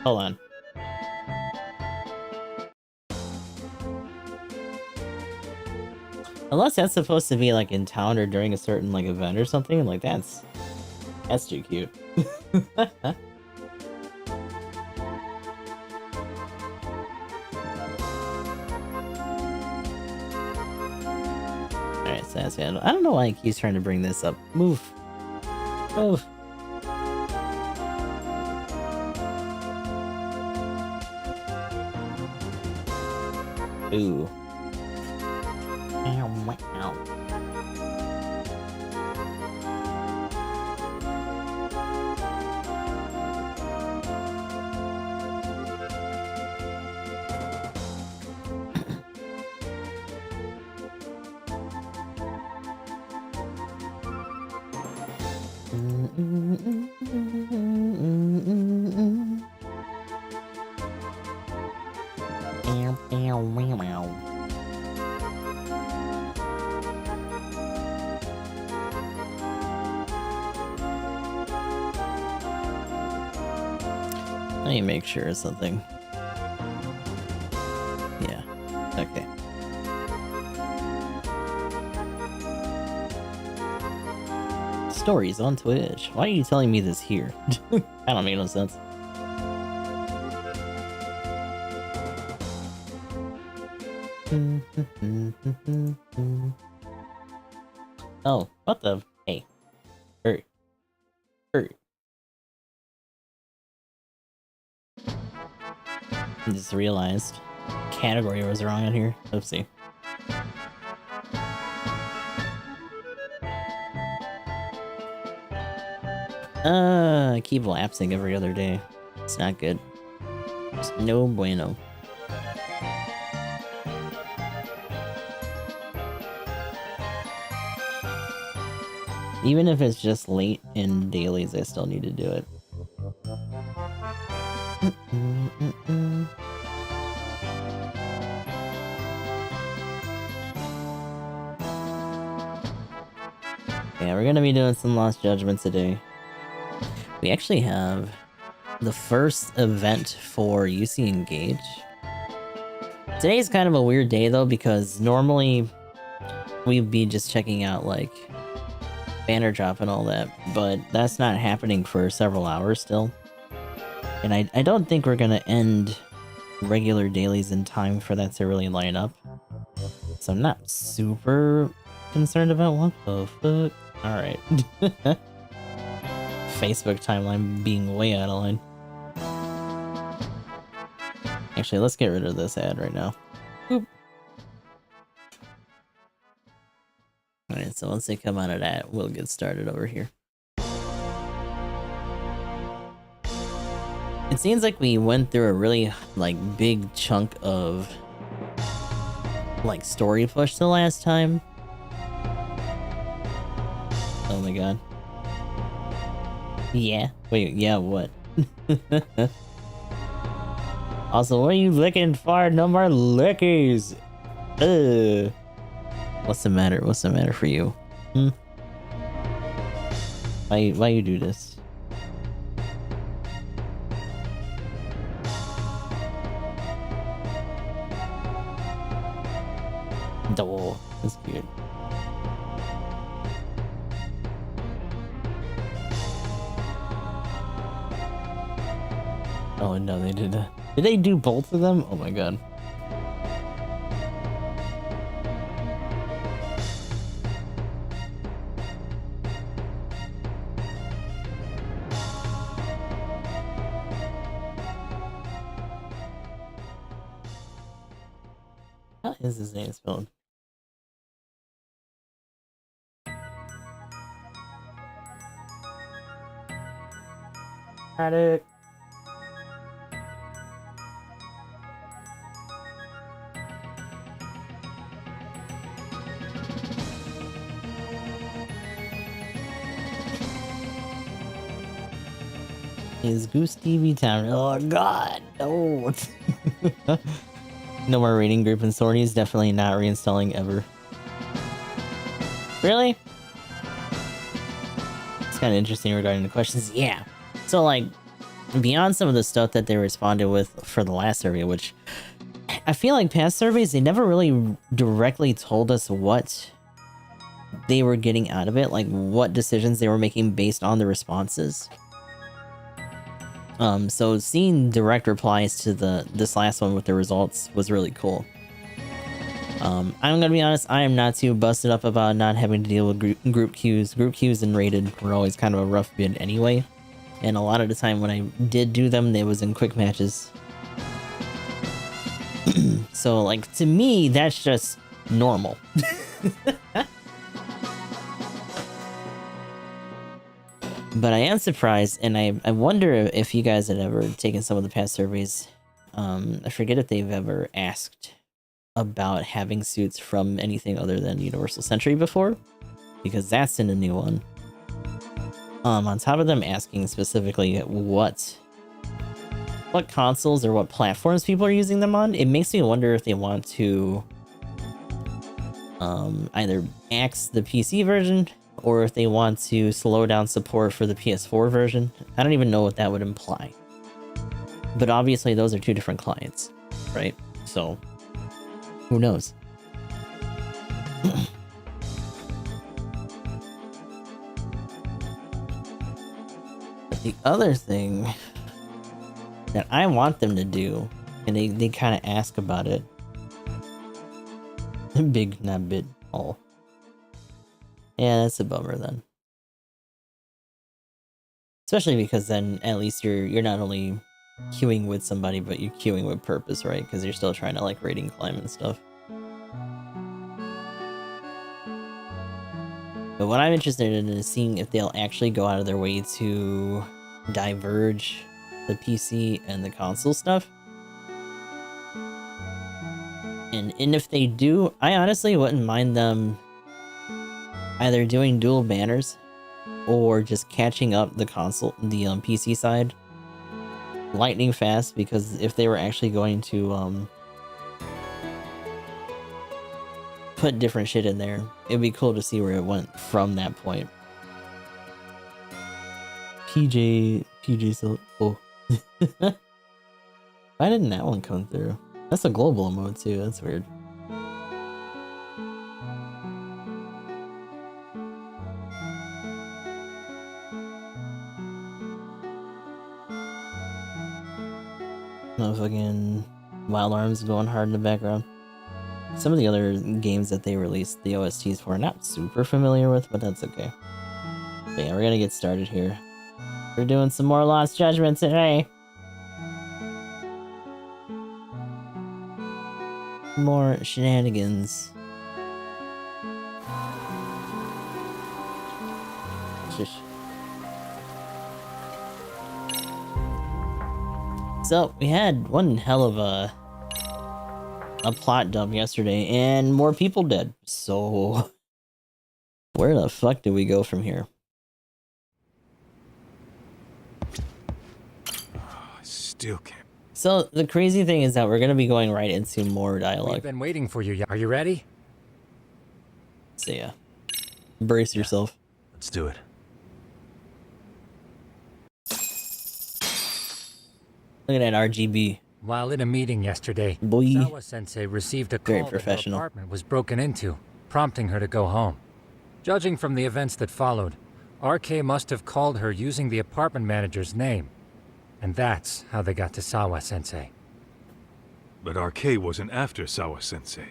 Hold on. Unless that's supposed to be like in town or during a certain like event or something, like that's too cute. Alright, so that's it. I don't know why he keeps trying to bring this up. Move. Move. Ooh. Ow, ow. Let me make sure of something. Yeah. Okay. Stories on Twitch. Why are you telling me this here? That don't make no sense. Oh, what the? Hey. Hurry. Hurry. I just realized category was wrong in here. Oopsie. I keep lapsing every other day. It's not good. It's no bueno. Even if it's just late in dailies, I still need to do it. Yeah, we're gonna be doing some Lost Judgment today. We actually have the first event for UC Engage. Today's kind of a weird day though, because normally we'd be just checking out like banner drop and all that, but that's not happening for several hours still. And I don't think we're gonna end regular dailies in time for that to really line up. So I'm not super concerned about what the fuck. Alright. Facebook timeline being way out of line. Actually, let's get rid of this ad right now. Boop. Alright, so once they come out of that, we'll get started over here. It seems like we went through a really, like, big chunk of, like, story push the last time. Oh my god. Yeah. Wait, yeah, what? Also, what are you looking for? No more lickies! Ugh. What's the matter? What's the matter for you? Hmm? Why you do this? Oh, that's cute. Oh no, they did. Did they do both of them? Oh my god. How is his name spelled? Haddock. Is Goose TV Town? Oh god, no! No more raiding group and sorties. Definitely not reinstalling ever. Really? It's kind of interesting regarding the questions. Yeah. So like, beyond some of the stuff that they responded with for the last survey, which I feel like past surveys, they never really directly told us what they were getting out of it, like what decisions they were making based on the responses. So seeing direct replies to this last one with the results was really cool. I'm gonna be honest, I am not too busted up about not having to deal with group queues. Group queues and rated were always kind of a rough bit anyway, and a lot of the time when I did do them, it was in quick matches. So, like, to me, that's just normal. But I am surprised, and I wonder if you guys had ever taken some of the past surveys. I forget if they've ever asked about having suits from anything other than Universal Century before, because that's in a new one. On top of them asking specifically what consoles or what platforms people are using them on, it makes me wonder if they want to either axe the PC version or if they want to slow down support for the PS4 version. I don't even know what that would imply. But obviously those are two different clients, right? So, who knows? But the other thing that I want them to do, and they kind of ask about it. Big, not bit, all. Yeah, that's a bummer then. Especially because then at least you're not only queuing with somebody, but you're queuing with purpose, right? Because you're still trying to like rating climb and stuff. But what I'm interested in is seeing if they'll actually go out of their way to diverge the PC and the console stuff. And if they do, I honestly wouldn't mind them either doing dual banners or just catching up the PC side lightning fast, because if they were actually going to put different shit in there, it'd be cool to see where it went from that point. PJ so oh. Why didn't that one come through? That's a global emote too, that's weird. No fucking Wild Arms going hard in the background. Some of the other games that they released the OSTs for, not super familiar with, but that's okay. But yeah, we're gonna get started here. We're doing some more Lost Judgment today. More shenanigans. Shush. So, we had one hell of a plot dump yesterday, and more people dead. So, where the fuck do we go from here? I still can't. So, the crazy thing is that we're gonna be going right into more dialogue. We've been waiting for you. Are you ready? So yeah, brace yourself. Let's do it. Look at that RGB. While in a meeting yesterday, Boy. Sawa-sensei received a Very call that her professional. apartment was broken into, prompting her to go home. Judging from the events that followed, RK must have called her using the apartment manager's name. And that's how they got to Sawa-sensei. But RK wasn't after Sawa-sensei.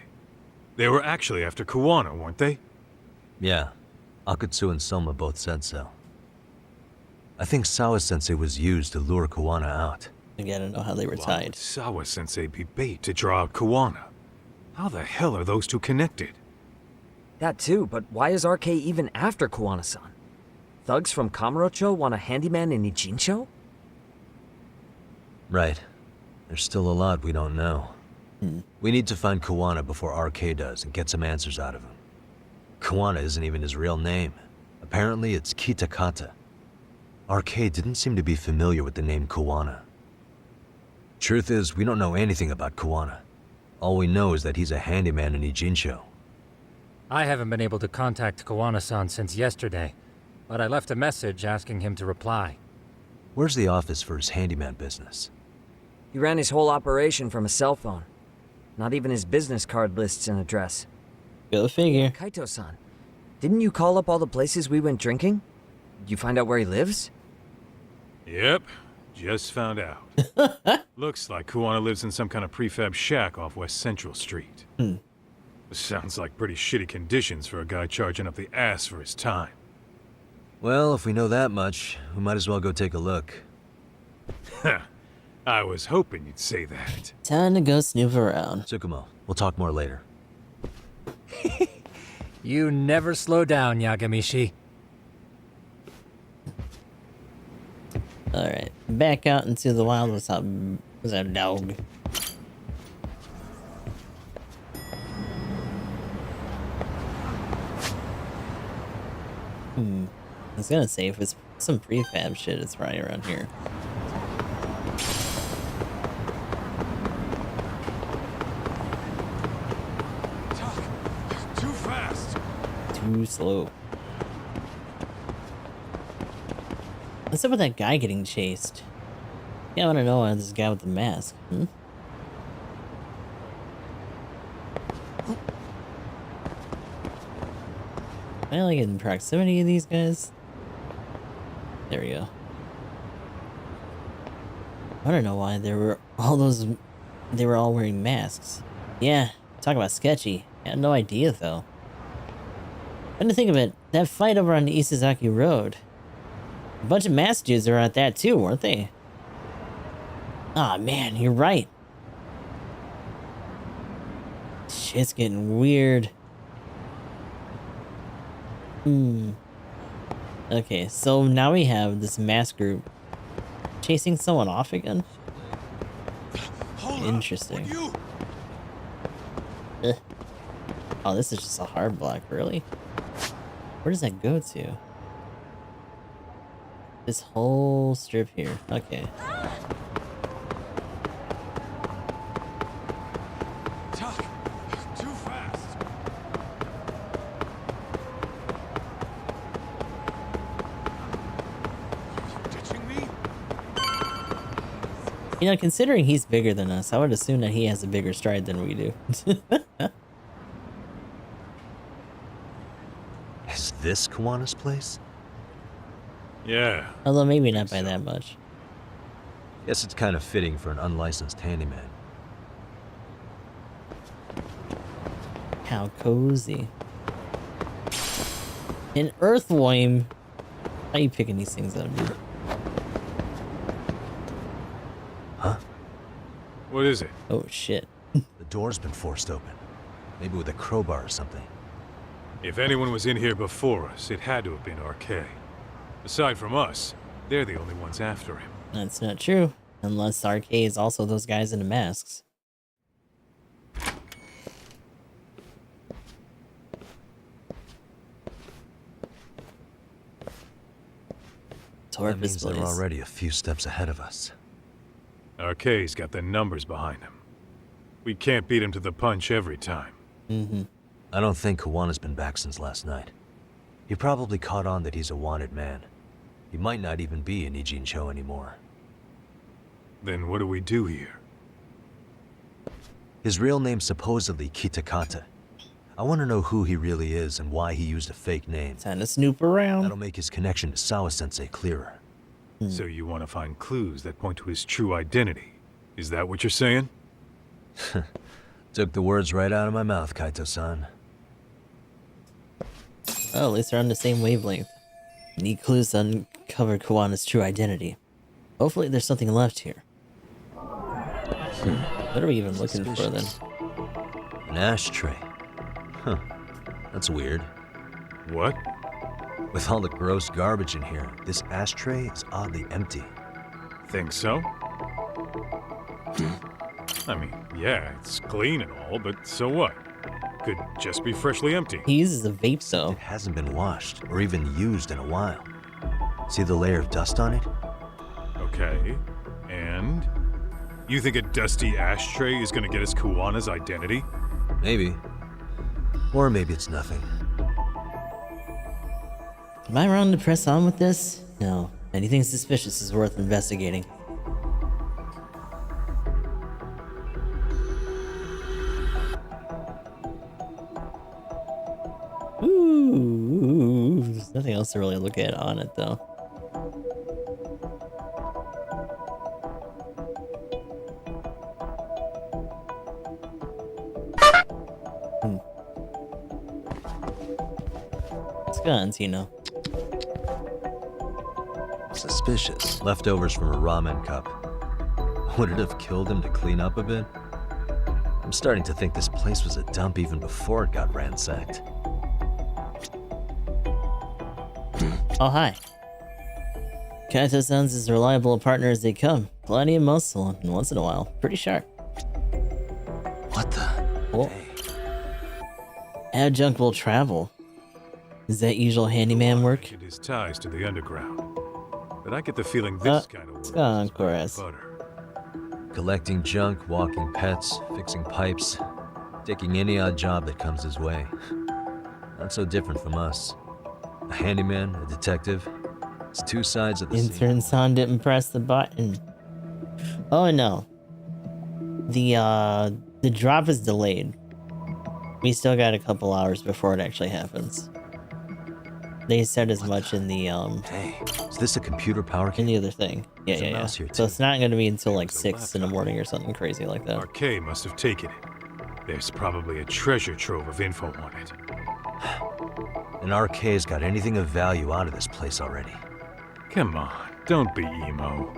They were actually after Kuwana, weren't they? Yeah. Akutsu and Soma both said so. I think Sawa-sensei was used to lure Kuwana out. I gotta know how they were Why tied. would Sawa-sensei be bait to draw out Kuwana? How the hell are those two connected? That too, but why is RK even after Kuwana-san? Thugs from Kamurocho want a handyman in Ijincho? Right. There's still a lot we don't know. We need to find Kuwana before RK does and get some answers out of him. Kuwana isn't even his real name. Apparently it's Kitakata. RK didn't seem to be familiar with the name Kuwana. Truth is, we don't know anything about Kuwana. All we know is that he's a handyman in Ijincho. I haven't been able to contact Kuwana-san since yesterday, but I left a message asking him to reply. Where's the office for his handyman business? He ran his whole operation from a cell phone. Not even his business card lists an address. Go figure. Kaito-san, didn't you call up all the places we went drinking? Did you find out where he lives? Yep, just found out. Looks like Kuwana lives in some kind of prefab shack off West Central Street. Sounds like pretty shitty conditions for a guy charging up the ass for his time. Well, if we know that much, we might as well go take a look. I was hoping you'd say that. Time to go snoop around. Tsukumo, we'll talk more later. You never slow down, Yagami. Alright, back out into the wild. What's up? What's that dog? I was gonna say, if it's some prefab shit, it's right around here. Too fast. Too slow. What's up with that guy getting chased? Yeah, I wanna know this guy with the mask. Am I like in proximity of these guys? There we go. I don't know why there were all those. They were all wearing masks. Yeah, talk about sketchy. I had no idea though. When to think of it, that fight over on Isazaki Road. A bunch of masked dudes were at that too, weren't they? Aw, man, you're right. Shit's getting weird. Okay, so now we have this mask group chasing someone off again. Interesting. Ugh. Oh, this is just a hard block, really? Where does that go to? This whole strip here. Okay. Too fast. Ditching me? You know, considering he's bigger than us, I would assume that he has a bigger stride than we do. Is this Kawana's place? Yeah. Although maybe not by that much. Guess it's kind of fitting for an unlicensed handyman. How cozy. An earthworm. How you picking these things up, dude? Huh? What is it? Oh shit. The door's been forced open. Maybe with a crowbar or something. If anyone was in here before us, it had to have been RK. Aside from us, they're the only ones after him. That's not true. Unless RK is also those guys in the masks. That means they're already a few steps ahead of us. RK's got the numbers behind him. We can't beat him to the punch every time. I don't think Kawana's been back since last night. He probably caught on that he's a wanted man. He might not even be in Ijincho anymore. Then what do we do here? His real name's supposedly Kitakata. I want to know who he really is and why he used a fake name. Time to snoop around. That'll make his connection to Sawa-sensei clearer. So you want to find clues that point to his true identity? Is that what you're saying? Took the words right out of my mouth, Kaito-san. Oh, at least they're on the same wavelength. Need clues to uncover Kawana's true identity. Hopefully there's something left here. What are we even looking for then? An ashtray. Huh. That's weird. What? With all the gross garbage in here, this ashtray is oddly empty. Think so? I mean, yeah, it's clean and all, but so what? Could just be freshly empty. He uses a vape though. It hasn't been washed or even used in a while. See the layer of dust on it? Okay, and? You think a dusty ashtray is gonna get us Kuwana's identity? Maybe. Or maybe it's nothing. Am I wrong to press on with this? No. Anything suspicious is worth investigating. Ooh, there's nothing else to really look at on it, though. It's guns, you know. Suspicious. Leftovers from a ramen cup. Would it have killed him to clean up a bit? I'm starting to think this place was a dump even before it got ransacked. Oh, hi. Kaito-san's as reliable a partner as they come. Plenty of muscle, and once in a while, pretty sharp. What the? Oh. Hey, Adjunct will travel. Is that usual handyman work? It is ties to the underground. But I get the feeling this kind of work is chorus. butter. collecting junk, walking pets, fixing pipes, taking any odd job that comes his way. Not so different from us. A handyman, a detective. It's two sides of the same. Intern-san didn't press the button. Oh no. The drop is delayed. We still got a couple hours before it actually happens. They said as much in the Hey, is this a computer power in key? the other thing. Yeah, There's a yeah, yeah. mouse here, So too. it's not gonna be until like There's a 6 in the laptop. morning or something crazy like that. RK must have taken it. There's probably a treasure trove of info on it. And RK's got anything of value out of this place already. Come on, don't be emo.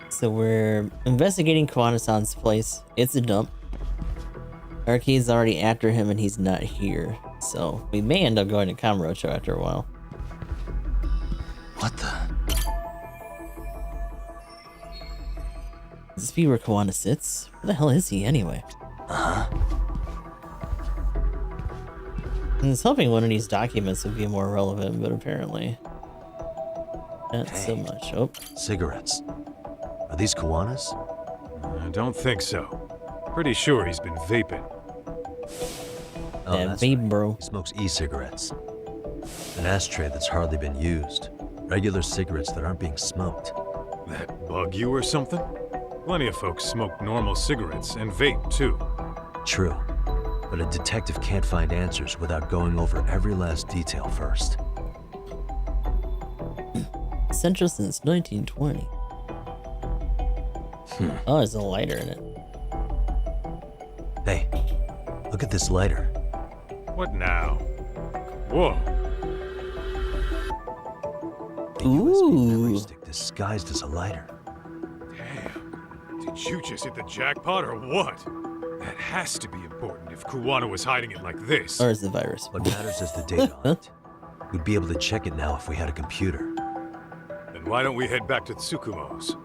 So we're investigating Kawano-san's place. It's a dump. Arcade's already after him and he's not here. So we may end up going to Kamurocho after a while. What the? Does this be where Kawano sits? Where the hell is he anyway? I was hoping one of these documents would be more relevant, but apparently not so Hey. much. Oh, Cigarettes. Are these Kawana's? I don't think so. Pretty sure he's been vaping. Oh, that that's vape, right. bro. He smokes e-cigarettes. An ashtray that's hardly been used. Regular cigarettes that aren't being smoked. That bug you or something? Plenty of folks smoke normal cigarettes and vape too. True. But a detective can't find answers without going over every last detail first. Central since 1920. Oh, there's a lighter in it. Hey, look at this lighter. What now? Whoa, A USB memory Ooh. stick disguised as a lighter. damn. Did you just hit the jackpot or what? That has to be important if Kuwano was hiding it like this. Or is the virus? What matters is the data on it. We'd be able to check it now if we had a computer. Then why don't we head back to Tsukumo's?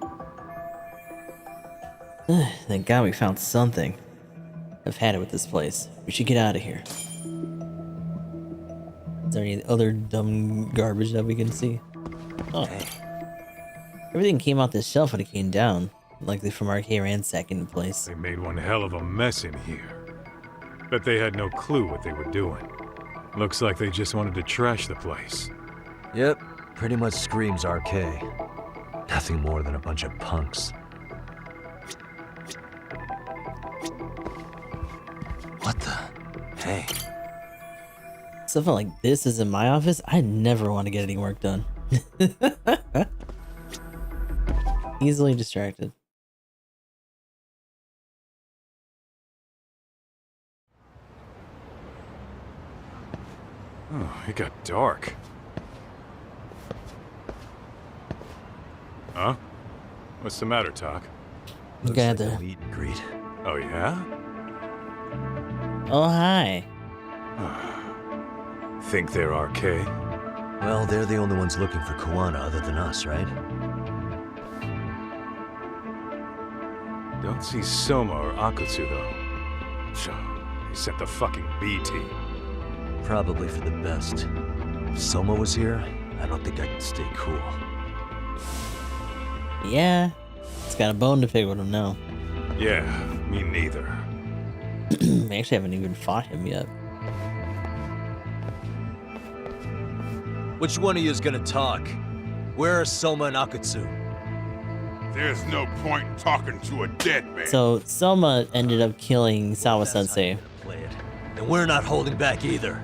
Thank God we found something. I've had it with this place. We should get out of here. Is there any other dumb garbage that we can see? Oh, Hey, everything came off this shelf when it came down. Likely from RK ransacking the place. They made one hell of a mess in here. Bet they had no clue what they were doing. Looks like they just wanted to trash the place. yep, pretty much screams RK. Nothing more than a bunch of punks. What the? Hey, Something like this is in my office. I never want to get any work done. Easily distracted. Oh, it got dark. Huh? What's the matter, Talk? looks Got like the- a meet and greet. Oh, yeah? Oh, hi. Think they're RK? Well, they're the only ones looking for Kuwana other than us, right? Don't see Soma or Akutsu, though. So, they sent the fucking B team. Probably for the best. If Soma was here, I don't think I could stay cool. Yeah. It's got a bone to pick with him now. Yeah, me neither. I actually haven't even fought him yet. Which one of you is gonna talk? Where are Soma and Akatsu? There's no point in talking to a dead man. So Soma ended up killing Sawa Sensei. Play it. And we're not holding back either.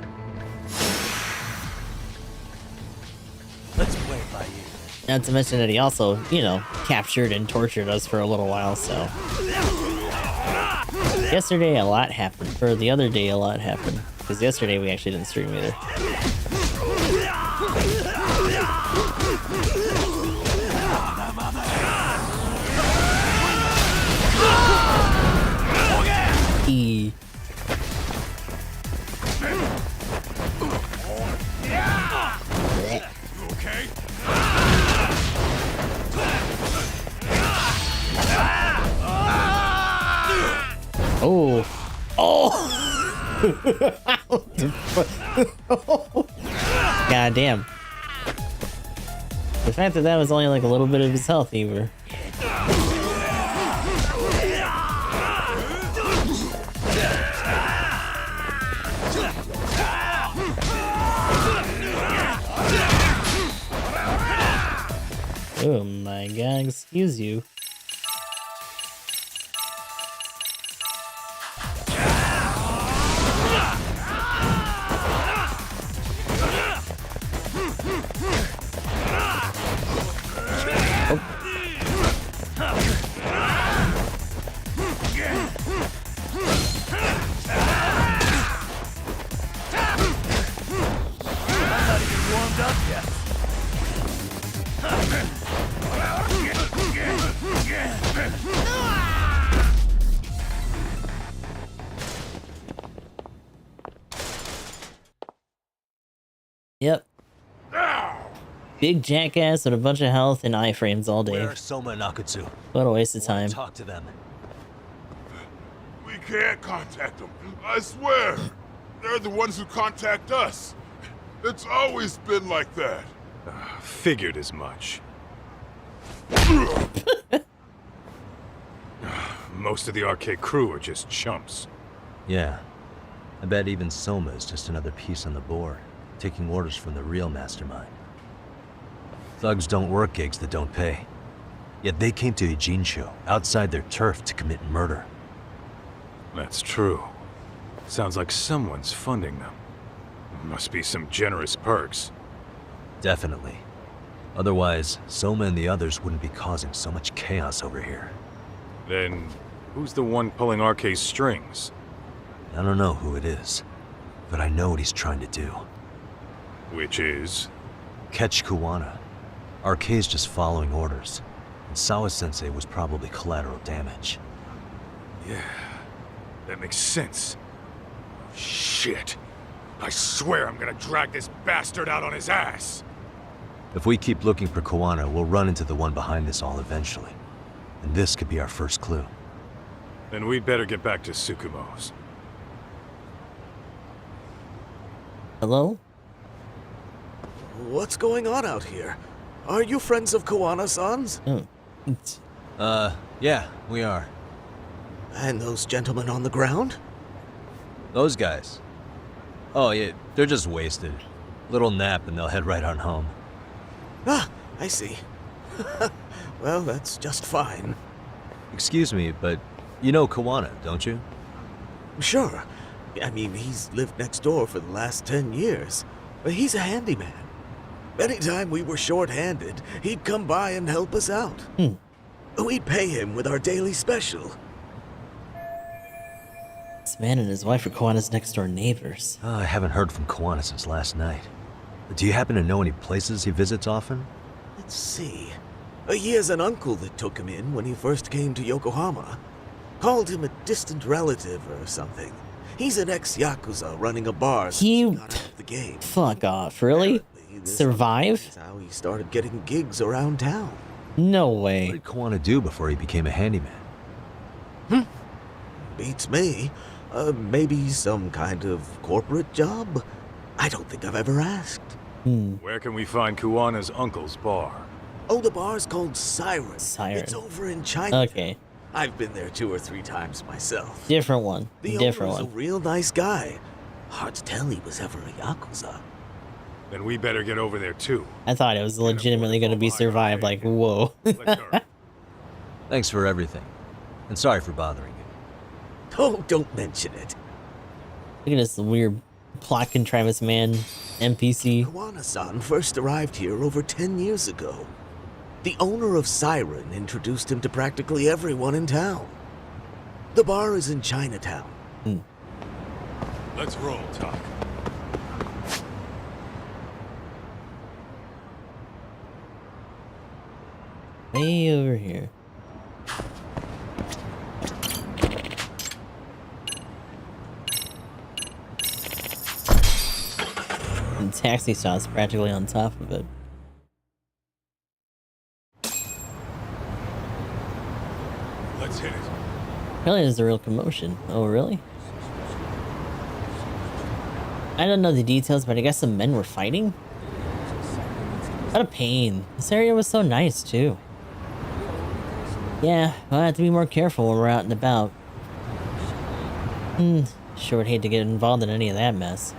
Let's play it by ear. Not to mention that he also, you know, captured and tortured us for a little while, so. Yesterday a lot happened. Or the other day a lot happened. Because yesterday we actually didn't stream either. E. Okay? Oh. Oh. God damn. The fact that that was only like a little bit of his health, either. Oh my god, excuse you. Yep. Big jackass with a bunch of health and iframes all day. Where are Soma and Akatsu? What a waste of time. Talk to them. We can't contact them. I swear. They're the ones who contact us. It's always been like that. Figured as much. Most of the arcade crew are just chumps. Yeah. I bet even Soma is just another piece on the board, taking orders from the real mastermind. Thugs don't work gigs that don't pay. Yet they came to Ijincho, outside their turf, to commit murder. That's true. Sounds like someone's funding them. Must be some generous perks. Definitely. Otherwise, Soma and the others wouldn't be causing so much chaos over here. Then, who's the one pulling RK's strings? I don't know who it is, but I know what he's trying to do. Which is? Catch Kuwana. RK's just following orders, and Sawa-sensei was probably collateral damage. Yeah, that makes sense. Shit. I swear I'm gonna drag this bastard out on his ass. If we keep looking for Kuwana, we'll run into the one behind this all eventually. And this could be our first clue. Then we'd better get back to Tsukumo's. Hello? What's going on out here? Are you friends of Kuwana-san's? Oh. Yeah, we are. And those gentlemen on the ground? Those guys. Oh, yeah, they're just wasted. Little nap and they'll head right on home. Ah, I see. Well, that's just fine. Excuse me, but you know Kuwana, don't you? Sure. I mean, he's lived next door for the last 10 years. But he's a handyman. Anytime we were short-handed, he'd come by and help us out. We'd pay him with our daily special. This man and his wife are Kawana's next door neighbors. Oh, I haven't heard from Kuwana since last night. Do you happen to know any places he visits often? Let's see. He has an uncle that took him in when he first came to Yokohama. Called him a distant relative or something. He's an ex-Yakuza running a bar since he got out of the game. Fuck off, really? Apparently, this Survive? is how he started getting gigs around town. No What way. did Kuwana do before he became a handyman? Beats me. Maybe some kind of corporate job? I don't think I've ever asked. Where can we find Kuwana's uncle's bar? Oh, the bar's called Siren. Siren. It's over in China. Okay. I've been there 2 or 3 times myself. Different one. The Different owner's one. a real nice guy. Hard to tell he was ever a Yakuza. Then we better get over there too. I thought it was legitimately going to be survived. Like, whoa. Let's hurry. Thanks for everything. And sorry for bothering you. Oh, don't mention it. Look at this weird plot contrivance man NPC. Kawana-san first arrived here over 10 years ago. The owner of Siren introduced him to practically everyone in town. The bar is in Chinatown. Let's roll, Talk. Way over here. The taxi stop's practically on top of it. Let's hit it. Apparently there's a real commotion. Oh, really? I don't know the details, but I guess some men were fighting? What a pain. This area was so nice, too. Yeah, we'll have to be more careful when we're out and about. Sure would hate to get involved in any of that mess.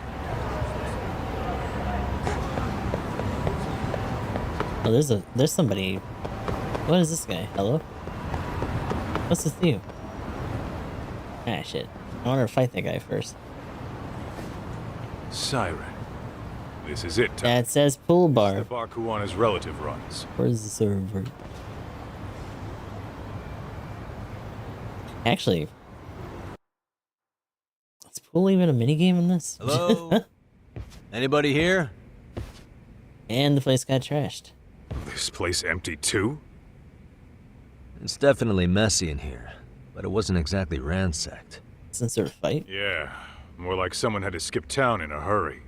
Oh, there's somebody. What is this guy? Hello? What's with you? Ah, shit. I want to fight that guy first. Siren. This is it, Talk. Yeah, it says pool The bar. bar Kuwana's relative runs. Where's the server? Actually, is pool even a minigame in this? Hello? Anybody here? And the place got trashed. This place empty too? It's definitely messy in here, but it wasn't exactly ransacked. Some sort of fight? Yeah, more like someone had to skip town in a hurry.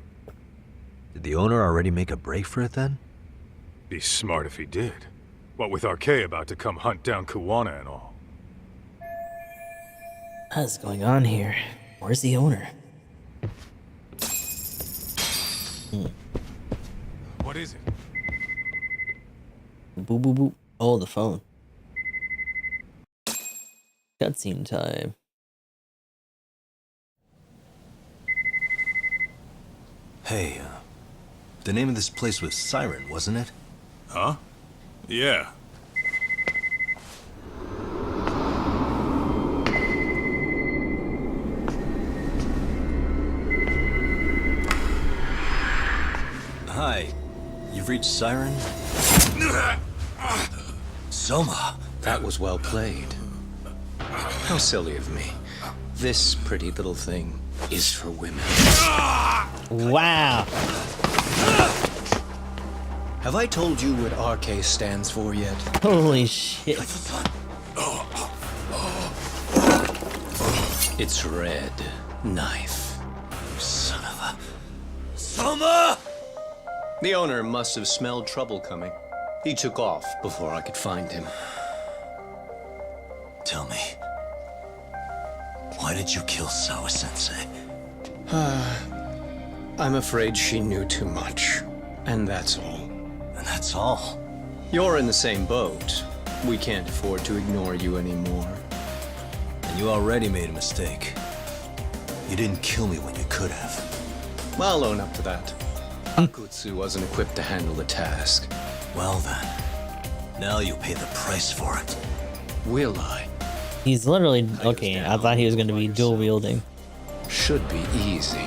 Did the owner already make a break for it then? Be smart if he did. What with RK about to come hunt down Kuwana and all. What's going on here? Where's the owner? What is it? Boop boop boop. Oh, the phone. Cutscene time. Hey, the name of this place was Siren, wasn't it? Huh? Yeah. Hi, you've reached Siren? Soma! That was well played. How silly of me. This pretty little thing is for women. Wow. Have I told you what RK stands for yet? Holy shit. It's Red Knife. Son of a... Soma! The owner must have smelled trouble coming. He took off before I could find him. Tell me, why did you kill Sawa-sensei? I'm afraid she knew too much. And that's all. And that's all. You're in the same boat. We can't afford to ignore you anymore. And you already made a mistake. You didn't kill me when you could have. I'll own up to that. Akutsu wasn't equipped to handle the task. Well then, now you pay the price for it. Will I? He's literally... Okay, I thought he was going to be dual wielding. Should be easy.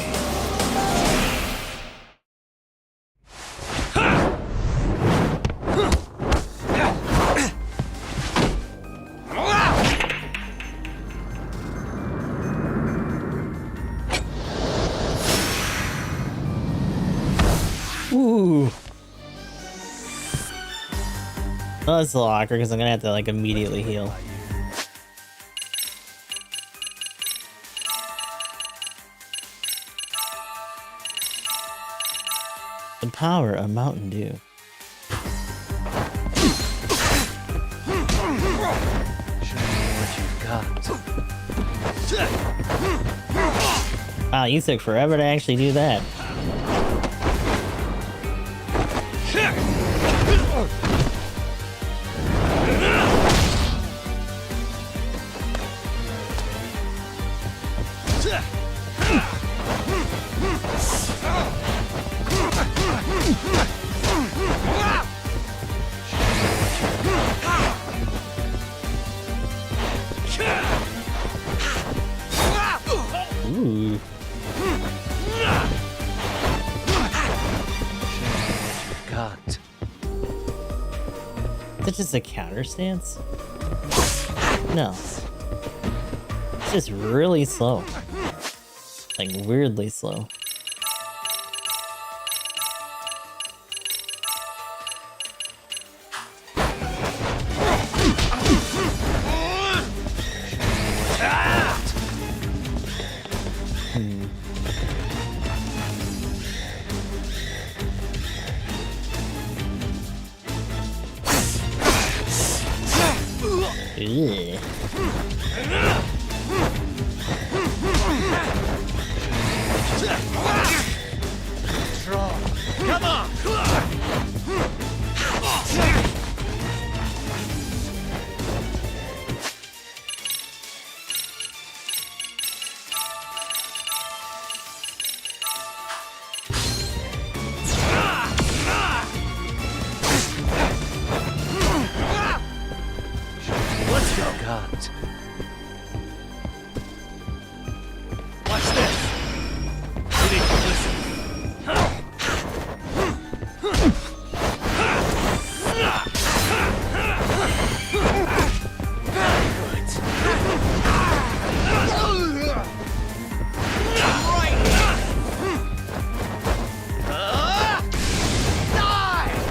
Ooh. Well, that's a little awkward because I'm gonna have to like immediately heal. The power of Mountain Dew. Show me what you've got. Wow, you took forever to actually do that. It's just a counter stance? No. It's just really slow. Like, weirdly slow. Yeah. Come on! Let's go. God. Watch this. You need to listen.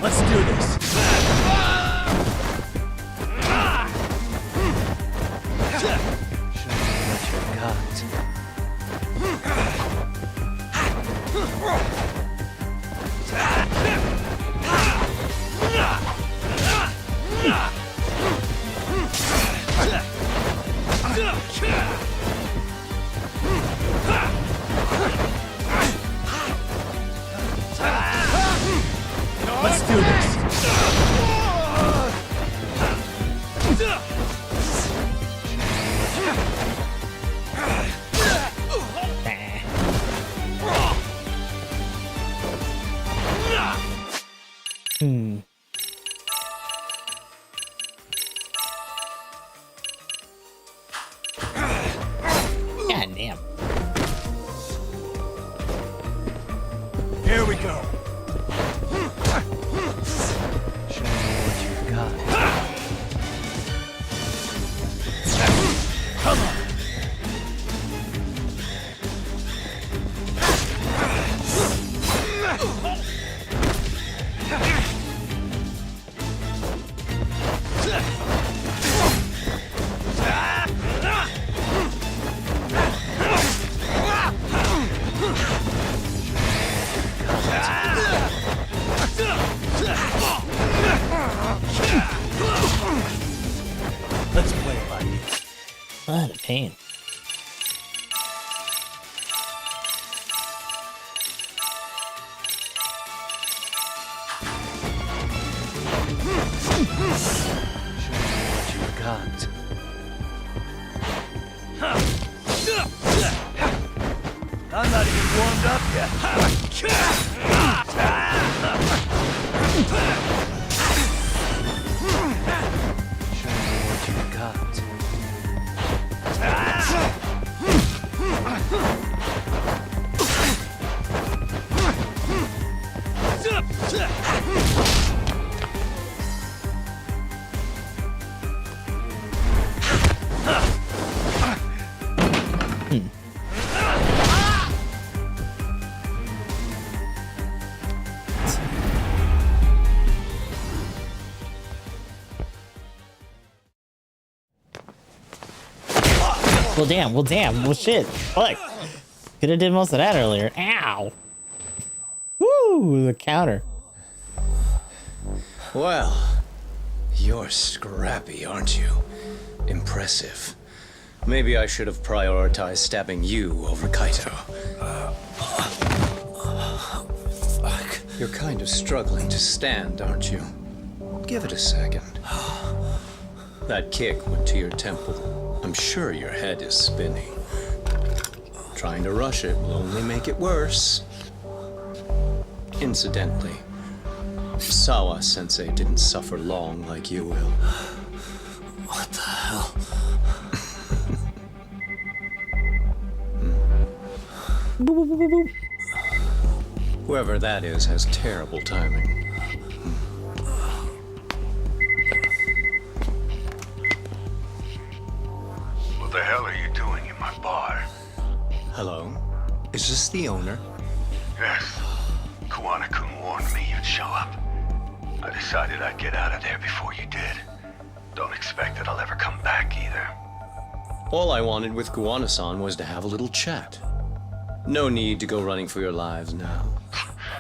Let's do this. Let's do this. God damn. Here we go. Come on. Let's play it by ear. What a pain. What you got? I'm not even warmed up yet. What you got? Well damn, well shit. Fuck. Could have did most of that earlier. Ow. Woo, the counter. Well, you're scrappy, aren't you? Impressive. Maybe I should have prioritized stabbing you over Kaito. Fuck. You're kind of struggling to stand, aren't you? Give it a second. That kick went to your temple. I'm sure your head is spinning. Trying to rush it will only make it worse. Incidentally, Sawa-sensei didn't suffer long like you will. What the hell? Whoever that is has terrible timing. the hell are you doing in my bar? Hello? Is this the owner? Yes. Kuwana-kun warned me you'd show up. I decided I'd get out of there before you did. Don't expect that I'll ever come back either. All I wanted with Kuwana-san was to have a little chat. No need to go running for your lives now.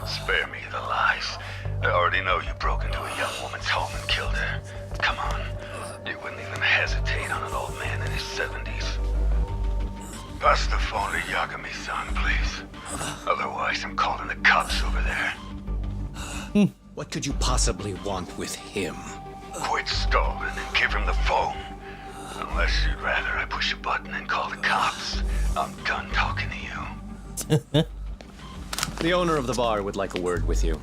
Spare me the lies. I already know you broke into a young woman's home and killed her. Come on. You wouldn't even hesitate on an old man in his 70s. Pass the phone to Yagami-san, please. Otherwise, I'm calling the cops over there. What could you possibly want with him? Quit stalling and give him the phone. Unless you'd rather I push a button and call the cops. I'm done talking to you. The owner of the bar would like a word with you.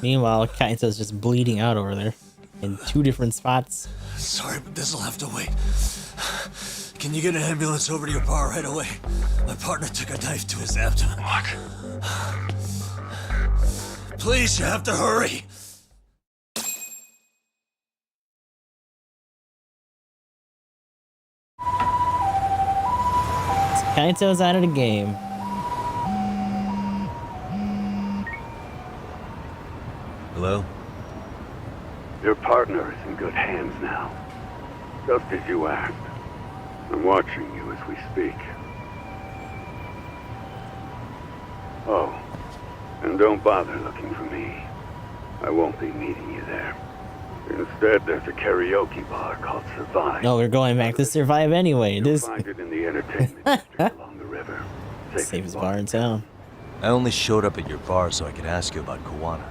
Meanwhile, Kaito's just bleeding out over there in 2 different spots. Sorry, but this'll have to wait. Can you get an ambulance over to your bar right away? My partner took a knife to his abdomen. What? Please, you have to hurry. Kaito's out of the game. Hello? Your partner is in good hands now. Just as you asked. I'm watching you as we speak. Oh, and don't bother looking for me. I won't be meeting you there. Instead, there's a karaoke bar called Survive. No, we're going back to Survive anyway. You'll find it in the entertainment district along the river. Safest bar in town. I only showed up at your bar so I could ask you about Kuwana.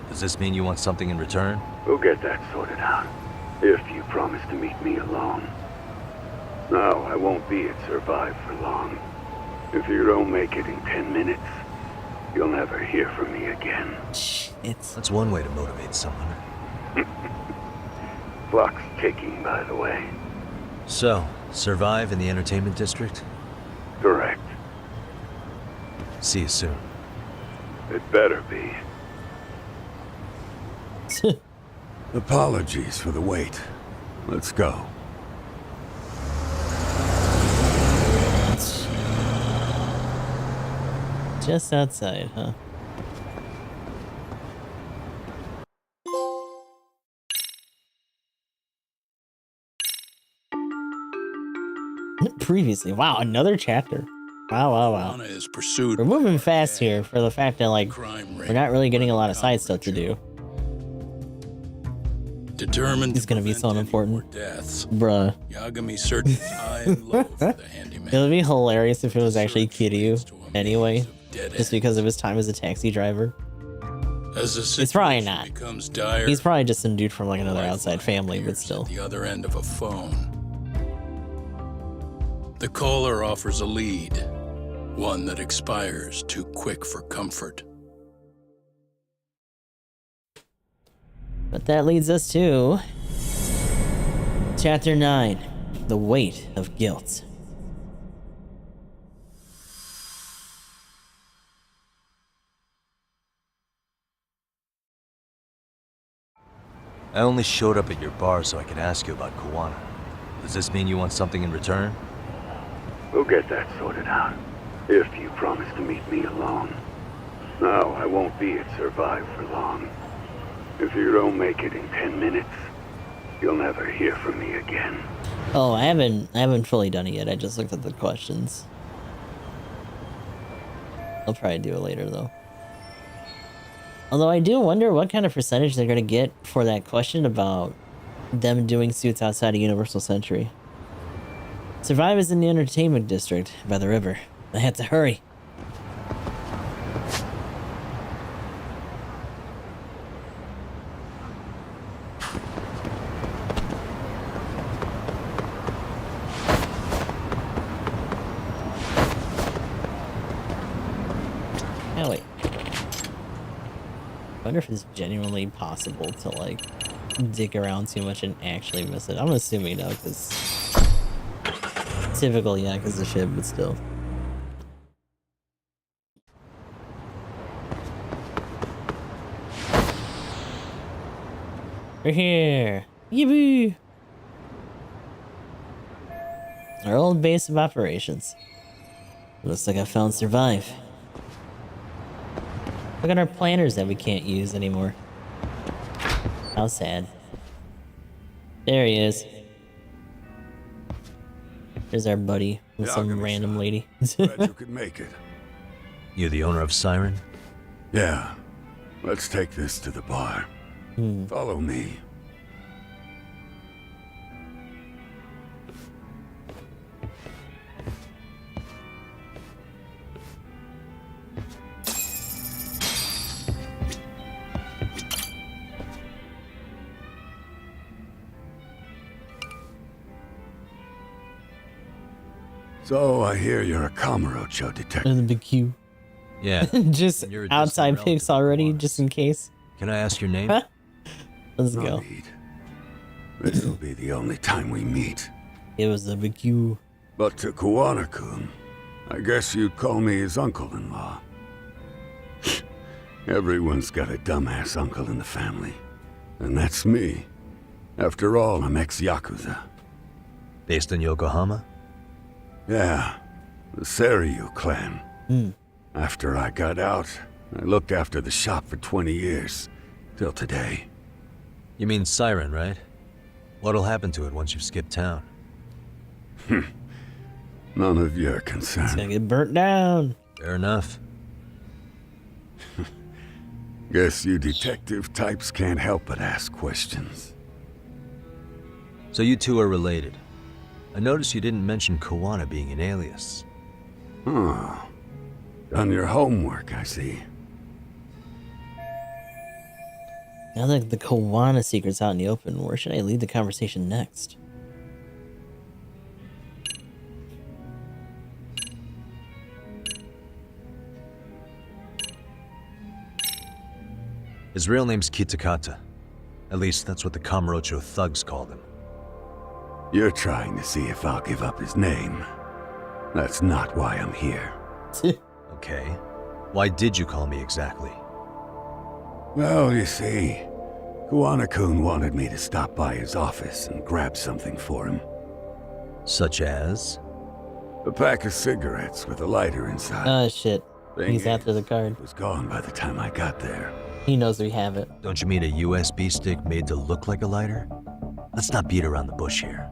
Does this mean you want something in return? We'll get that sorted out. If you promise to meet me alone. No, I won't be at Survive for long. If you don't make it in 10 minutes, you'll never hear from me again. That's one way to motivate someone. Clock's ticking, by the way. So, Survive in the entertainment district? Correct. See you soon. It better be. Apologies for the wait. Let's go. Just outside, huh? Previously, wow, another chapter. Wow. Is pursued. We're moving fast here for the fact that, like, we're not really getting a lot of side stuff to do. Determined. It's gonna be so unimportant. Deaths. Bruh. Yagami searches high and low for the handyman. It would be hilarious if it was actually Kiryu anyway, just because of his time as a taxi driver. It's probably not. Dire, He's probably just some dude from like another outside family, but still. at the other end of a phone. The caller offers a lead, one that expires too quick for comfort. But that leads us to Chapter 9, The Weight of Guilt. I only showed up at your bar so I could ask you about Kuwana. Does this mean you want something in return? We'll get that sorted out. If you promise to meet me alone. No, I won't be at Survive for long. If you don't make it in 10 minutes, you'll never hear from me again. Oh, I haven't fully done it yet. I just looked at the questions. I'll probably do it later though. Although I do wonder what kind of percentage they're gonna get for that question about them doing suits outside of Universal Century. Survive is in the entertainment district by the river. I had to hurry. Oh wait. I wonder if it's genuinely possible to like dig around too much and actually miss it. I'm assuming no, because typical Yakuza shit, but still. We're here. Yippee! Our old base of operations. Looks like I found Survive. Look at our planners that we can't use anymore. How sad. There he is. There's our buddy with some Yagami-san. random lady. Glad you could make it. You the owner of Siren? Yeah. Let's take this to the bar. Follow me. So I hear you're a Kamurocho detective. There's a big Q. Yeah. Just You're a distant outside relative pics of already, ours. just in case. Can I ask your name? Huh? Let's No go. need. This'll be the only time we meet. It was a big Q. But to Kuwana-kun, I guess you'd call me his uncle-in-law. Everyone's got a dumbass uncle in the family. And that's me. After all, I'm ex-Yakuza. Based in Yokohama? Yeah, the Seiryu clan. After I got out, I looked after the shop for 20 years. Till today. You mean Siren, right? What'll happen to it once you've skipped town? None of your It's concern. gonna get burnt down. Fair enough. Guess you detective types can't help but ask questions. So you two are related. I noticed you didn't mention Kuwana being an alias. Huh. Done your homework, I see. Now that the Kawana secret's out in the open, where should I lead the conversation next? His real name's Kitakata. At least that's what the Kamurocho thugs called him. You're trying to see if I'll give up his name. That's not why I'm here. Okay. Why did you call me exactly? Well, you see, Kuwana-kun wanted me to stop by his office and grab something for him. Such as? A pack of cigarettes with a lighter inside. Oh shit. Thing He's after the is, card. It was gone by the time I got there. He knows we have it. Don't you mean a USB stick made to look like a lighter? Let's not beat around the bush here.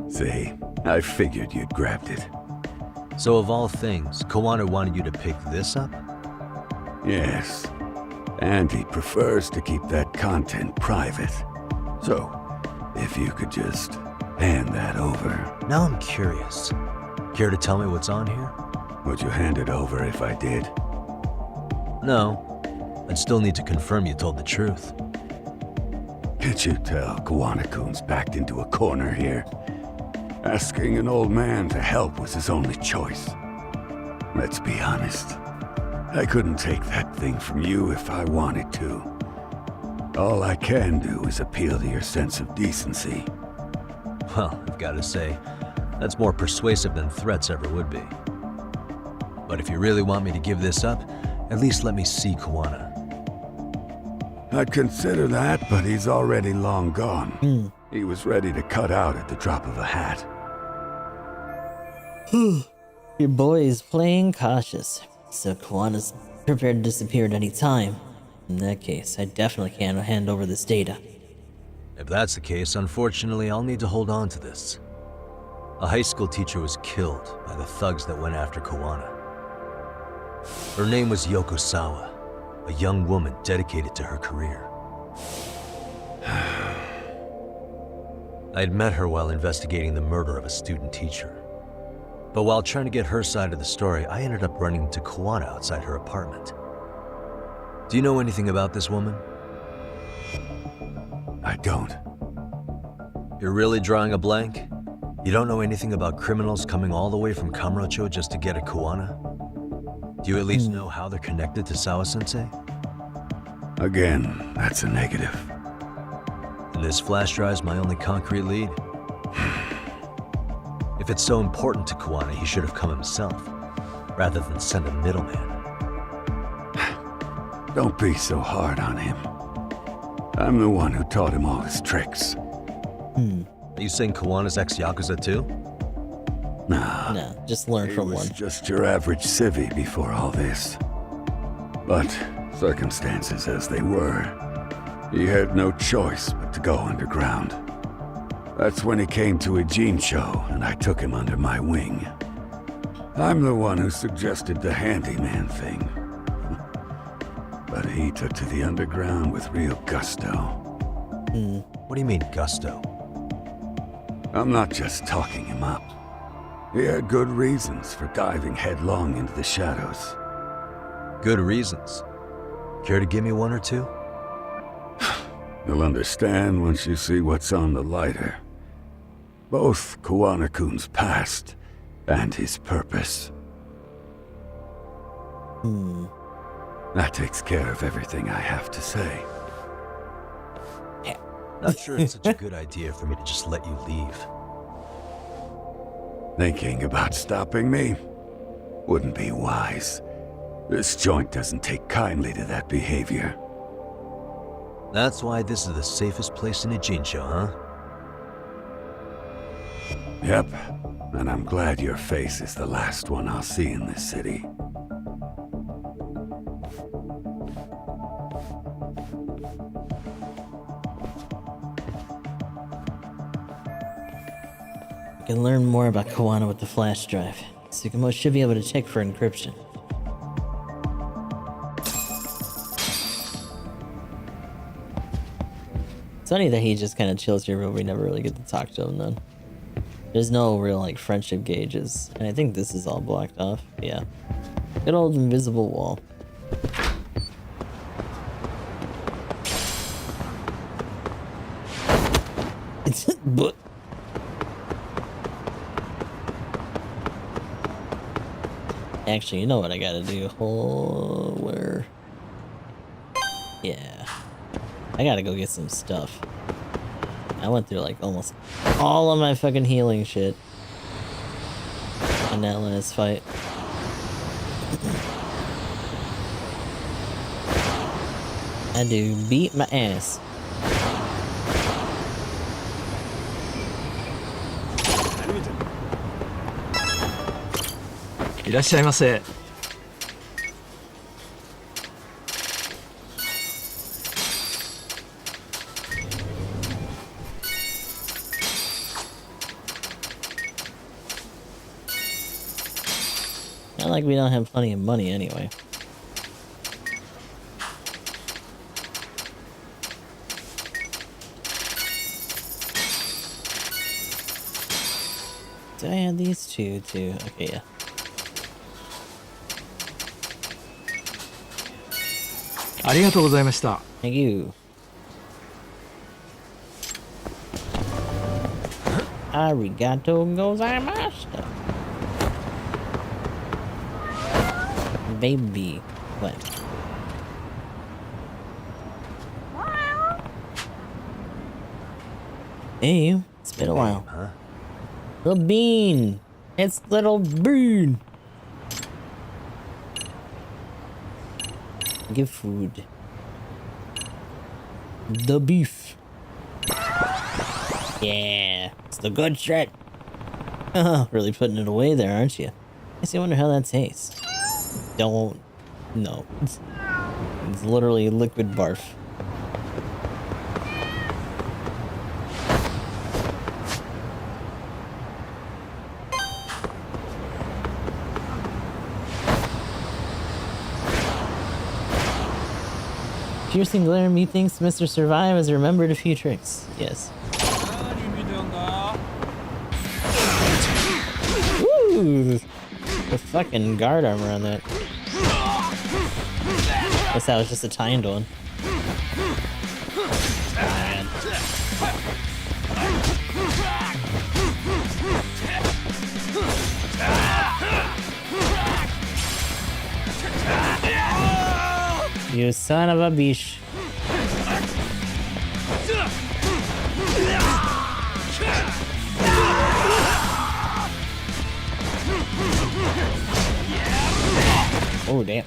See, I figured you'd grabbed it. So of all things, Kuwana wanted you to pick this up? Yes. And he prefers to keep that content private. So, if you could just hand that over. Now I'm curious. Care to tell me what's on here? Would you hand it over if I did? No. I'd still need to confirm you told the truth. Can't you tell Kuwana-kun's backed into a corner here? Asking an old man to help was his only choice. Let's be honest. I couldn't take that thing from you if I wanted to. All I can do is appeal to your sense of decency. Well, I've got to say, that's more persuasive than threats ever would be. But if you really want me to give this up, at least let me see Kuwana. I'd consider that, but he's already long gone. He was ready to cut out at the drop of a hat. Your boy is playing cautious, so Kawana's prepared to disappear at any time. In that case, I definitely can't hand over this data. If that's the case, unfortunately, I'll need to hold on to this. A high school teacher was killed by the thugs that went after Kuwana. Her name was Yoko Sawa, a young woman dedicated to her career. I had met her while investigating the murder of a student teacher. But while trying to get her side of the story, I ended up running into Kuwana outside her apartment. Do you know anything about this woman? I don't. You're really drawing a blank? You don't know anything about criminals coming all the way from Kamurocho just to get at Kuwana? Do you at least know how they're connected to Sawa-sensei? Again, that's a negative. And this flash drive's my only concrete lead. If it's so important to Kuwana, he should have come himself, rather than send a middleman. Don't be so hard on him. I'm the one who taught him all his tricks. Are you saying Kawana's ex-Yakuza too? Nah, No, just learn he from was one. just your average civvy before all this. But circumstances as they were, he had no choice but to go underground. That's when he came to a Jincho, and I took him under my wing. I'm the one who suggested the handyman thing. But he took to the underground with real gusto. What do you mean, gusto? I'm not just talking him up. He had good reasons for diving headlong into the shadows. Good reasons. Care to give me one or two? You'll understand once you see what's on the lighter. Both Kuwana-kun's past and his purpose. That takes care of everything I have to say. Not sure it's such a good idea for me to just let you leave. Thinking about stopping me wouldn't be wise. This joint doesn't take kindly to that behavior. That's why this is the safest place in Ijincho, huh? Yep, and I'm glad your face is the last one I'll see in this city. You can learn more about Kawana with the flash drive. Sugamo should be able to check for encryption. It's funny that he just kind of chills here, but we never really get to talk to him then. There's no real like friendship gauges, and I think this is all blocked off. Yeah. Good old invisible wall. But actually, you know what I gotta do? Where? Yeah. I gotta go get some stuff. I went through like almost all of my fucking healing shit in that last fight. I do beat my ass. Not like we don't have plenty of money anyway. Do I have these two too? Okay, yeah. Thank you. Arigato gozaimashita. Baby. What? Hey, it's been a while. Huh? Little Bean. It's Little Bean. Give food. The beef. Yeah, it's the good shit. Really putting it away there, aren't you? I wonder how that tastes. Don't. No. It's literally liquid barf. Piercing glare, methinks Mr. Survive has remembered a few tricks. Yes. Ooh, the fucking guard armor on that. Guess that was just a timed one. Man. You son of a bitch. Oh, damn.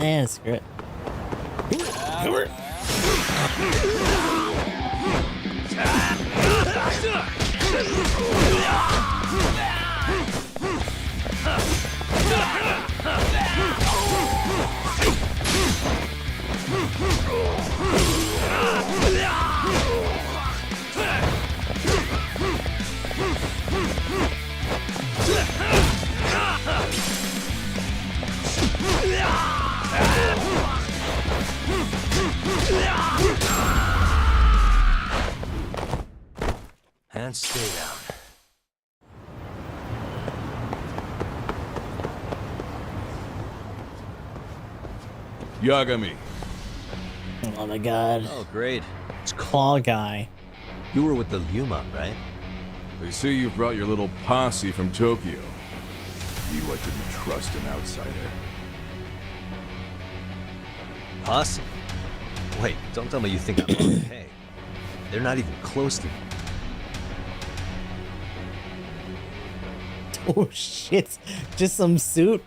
Eh, screw it. And stay down. Yagami. Oh my god. Oh, great. Claw guy. You were with the Yuma, right? They say you brought your little posse from Tokyo. You like to trust an outsider. Posse? Wait, don't tell me you think I'm okay. They're not even close to me. Oh shit. Just some suit?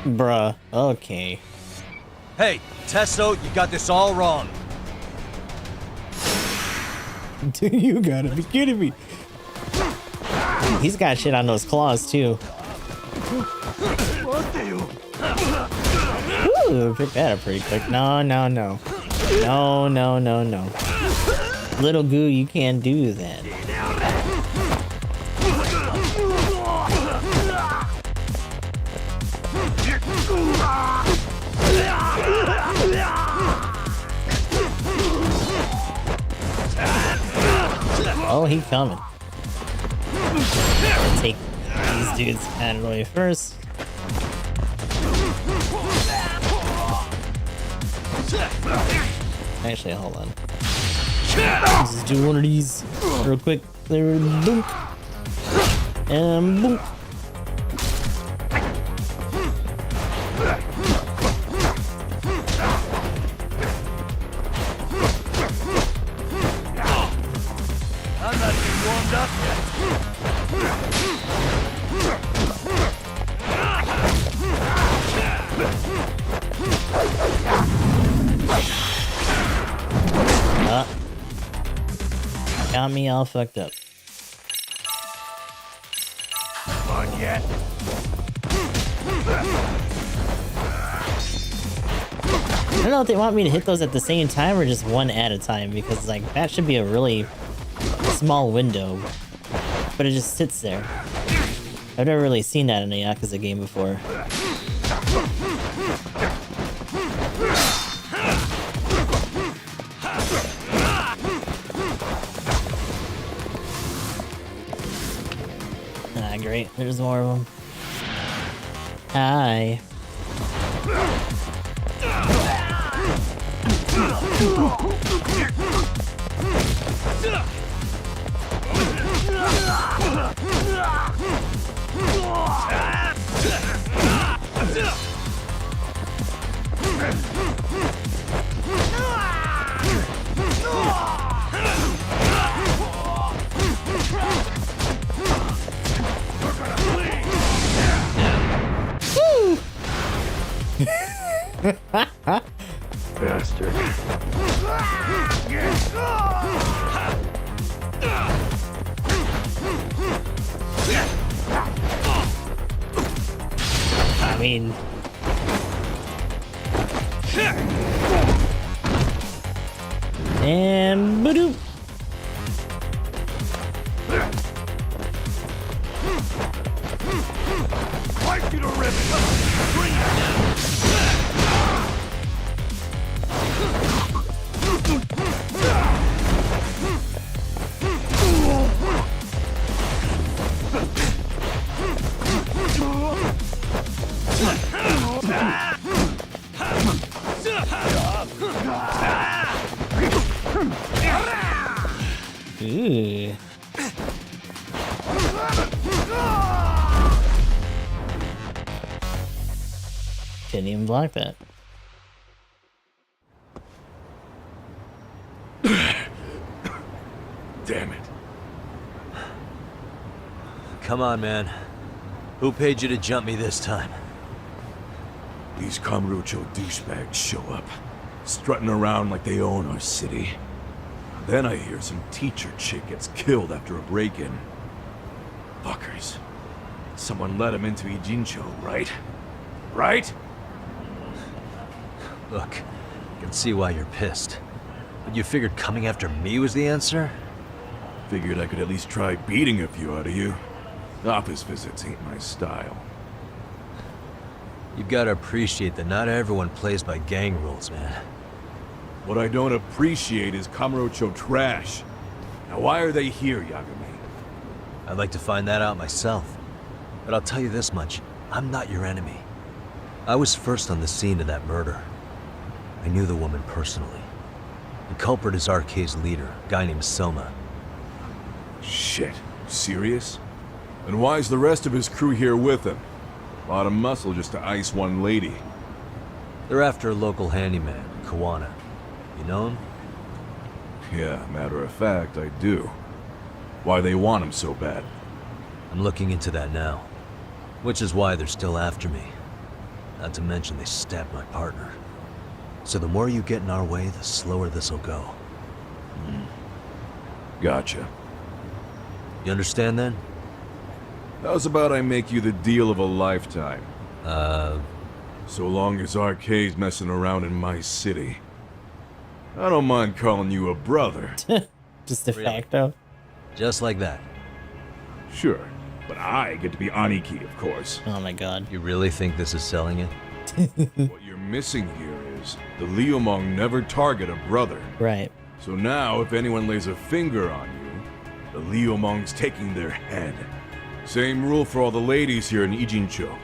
Bruh. Okay. Hey, Testo, you got this all wrong. Dude, you gotta be kidding me. He's got shit on those claws too. Ooh, pick that up pretty quick. No, no, no. No, no, no, no. Little goo, you can't do that. Oh, he coming. Take these dudes out of the way first. Actually, hold on. Let's just do one of these real quick. There, boom. And boom. I'm not even warmed up yet. Got me all fucked up. On yet? I don't know if they want me to hit those at the same time or just one at a time, because like that should be a really small window, but it just sits there. I've never really seen that in a Yakuza game before. Ah, great. There's more of them. Hi. Bastard. I mean... And... Ba-doop. Wipe you to ribbon! Bring it down! Ooh. Didn't even block that. Damn it. Come on, man. Who paid you to jump me this time? These Kamurocho douchebags show up, strutting around like they own our city. Then I hear some teacher chick gets killed after a break-in. Fuckers. Someone let him into Ijincho, right? Right? Look, I can see why you're pissed. But you figured coming after me was the answer? Figured I could at least try beating a few out of you. Office visits ain't my style. You've got to appreciate that not everyone plays by gang rules, man. What I don't appreciate is Kamurocho trash. Now why are they here, Yagami? I'd like to find that out myself. But I'll tell you this much, I'm not your enemy. I was first on the scene of that murder. I knew the woman personally. The culprit is RK's leader, a guy named Soma. Shit, serious? And why's the rest of his crew here with him? A lot of muscle just to ice one lady. They're after a local handyman, Kawana. You know him? Yeah, matter of fact, I do. Why they want him so bad? I'm looking into that now. Which is why they're still after me. Not to mention they stabbed my partner. So the more you get in our way, the slower this'll go. Gotcha. You understand then? How's about I make you the deal of a lifetime? So long as RK's messing around in my city. I don't mind calling you a brother. Just de facto. Just like that. Sure, but I get to be Aniki, of course. Oh my god. You really think this is selling it? What you're missing here is the Liumong never target a brother. Right. So now, if anyone lays a finger on you, the Liumong's taking their head. Same rule for all the ladies here in Ijincho.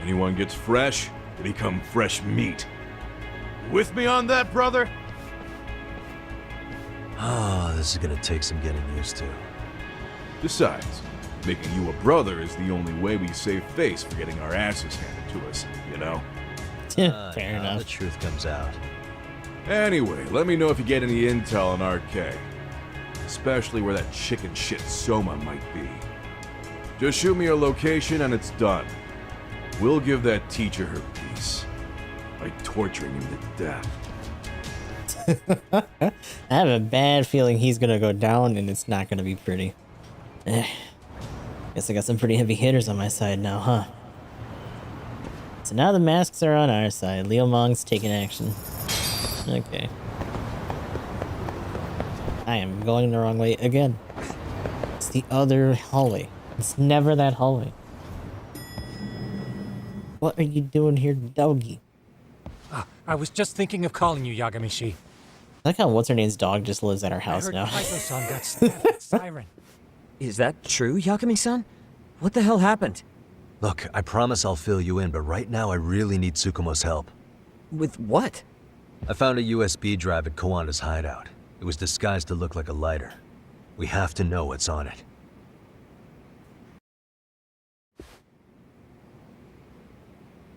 Anyone gets fresh, they become fresh meat. With me on that, brother? Oh, this is gonna take some getting used to. Besides, making you a brother is the only way we save face for getting our asses handed to us, you know? Fair The enough. truth comes out. Anyway, let me know if you get any intel on RK. Especially where that chicken shit Soma might be. Just shoot me a location and it's done. We'll give that teacher her piece. By torturing him to death. I have a bad feeling he's gonna go down and it's not gonna be pretty. Guess I got some pretty heavy hitters on my side now, huh? So now the masks are on our side. Leo Mong's taking action. Okay. I am going the wrong way again. It's the other hallway. It's never that hallway. What are you doing here, doggy? I was just thinking of calling you, Yagami-shi. I like how what's-her-name's dog just lives at our I house heard now. Kaito-san got stabbed with Siren. Is that true, Yagami-san? What the hell happened? Look, I promise I'll fill you in, but right now I really need Tsukumo's help. With what? I found a USB drive at Kawana's hideout. It was disguised to look like a lighter. We have to know what's on it.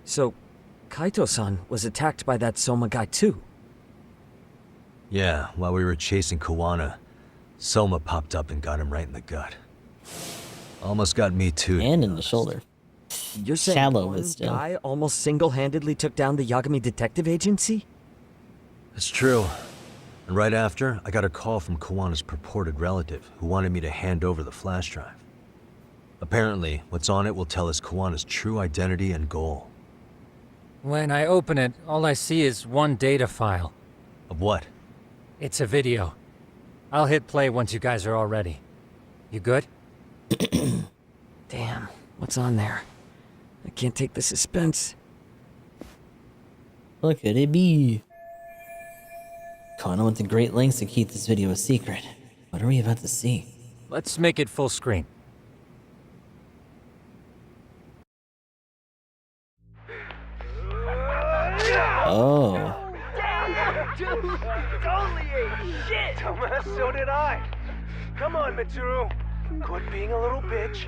So, Kaito-san was attacked by that Soma guy too? Yeah, while we were chasing Kawana, Soma popped up and got him right in the gut. Almost got me too. to And be in the honest. shoulder. You're saying Shallow, one but still. guy almost single-handedly took down the Yagami Detective Agency? It's true. And right after, I got a call from Kawana's purported relative who wanted me to hand over the flash drive. Apparently, what's on it will tell us Kawana's true identity and goal. When I open it, all I see is one data file. Of what? It's a video. I'll hit play once you guys are all ready. You good? Damn, what's on there? I can't take the suspense. What could it be? Kona went to great lengths to keep this video a secret. What are we about to see? Let's make it full screen. Oh. Dude, totally ate shit! So did I. Come on, Mitsuru. Quit being a little bitch.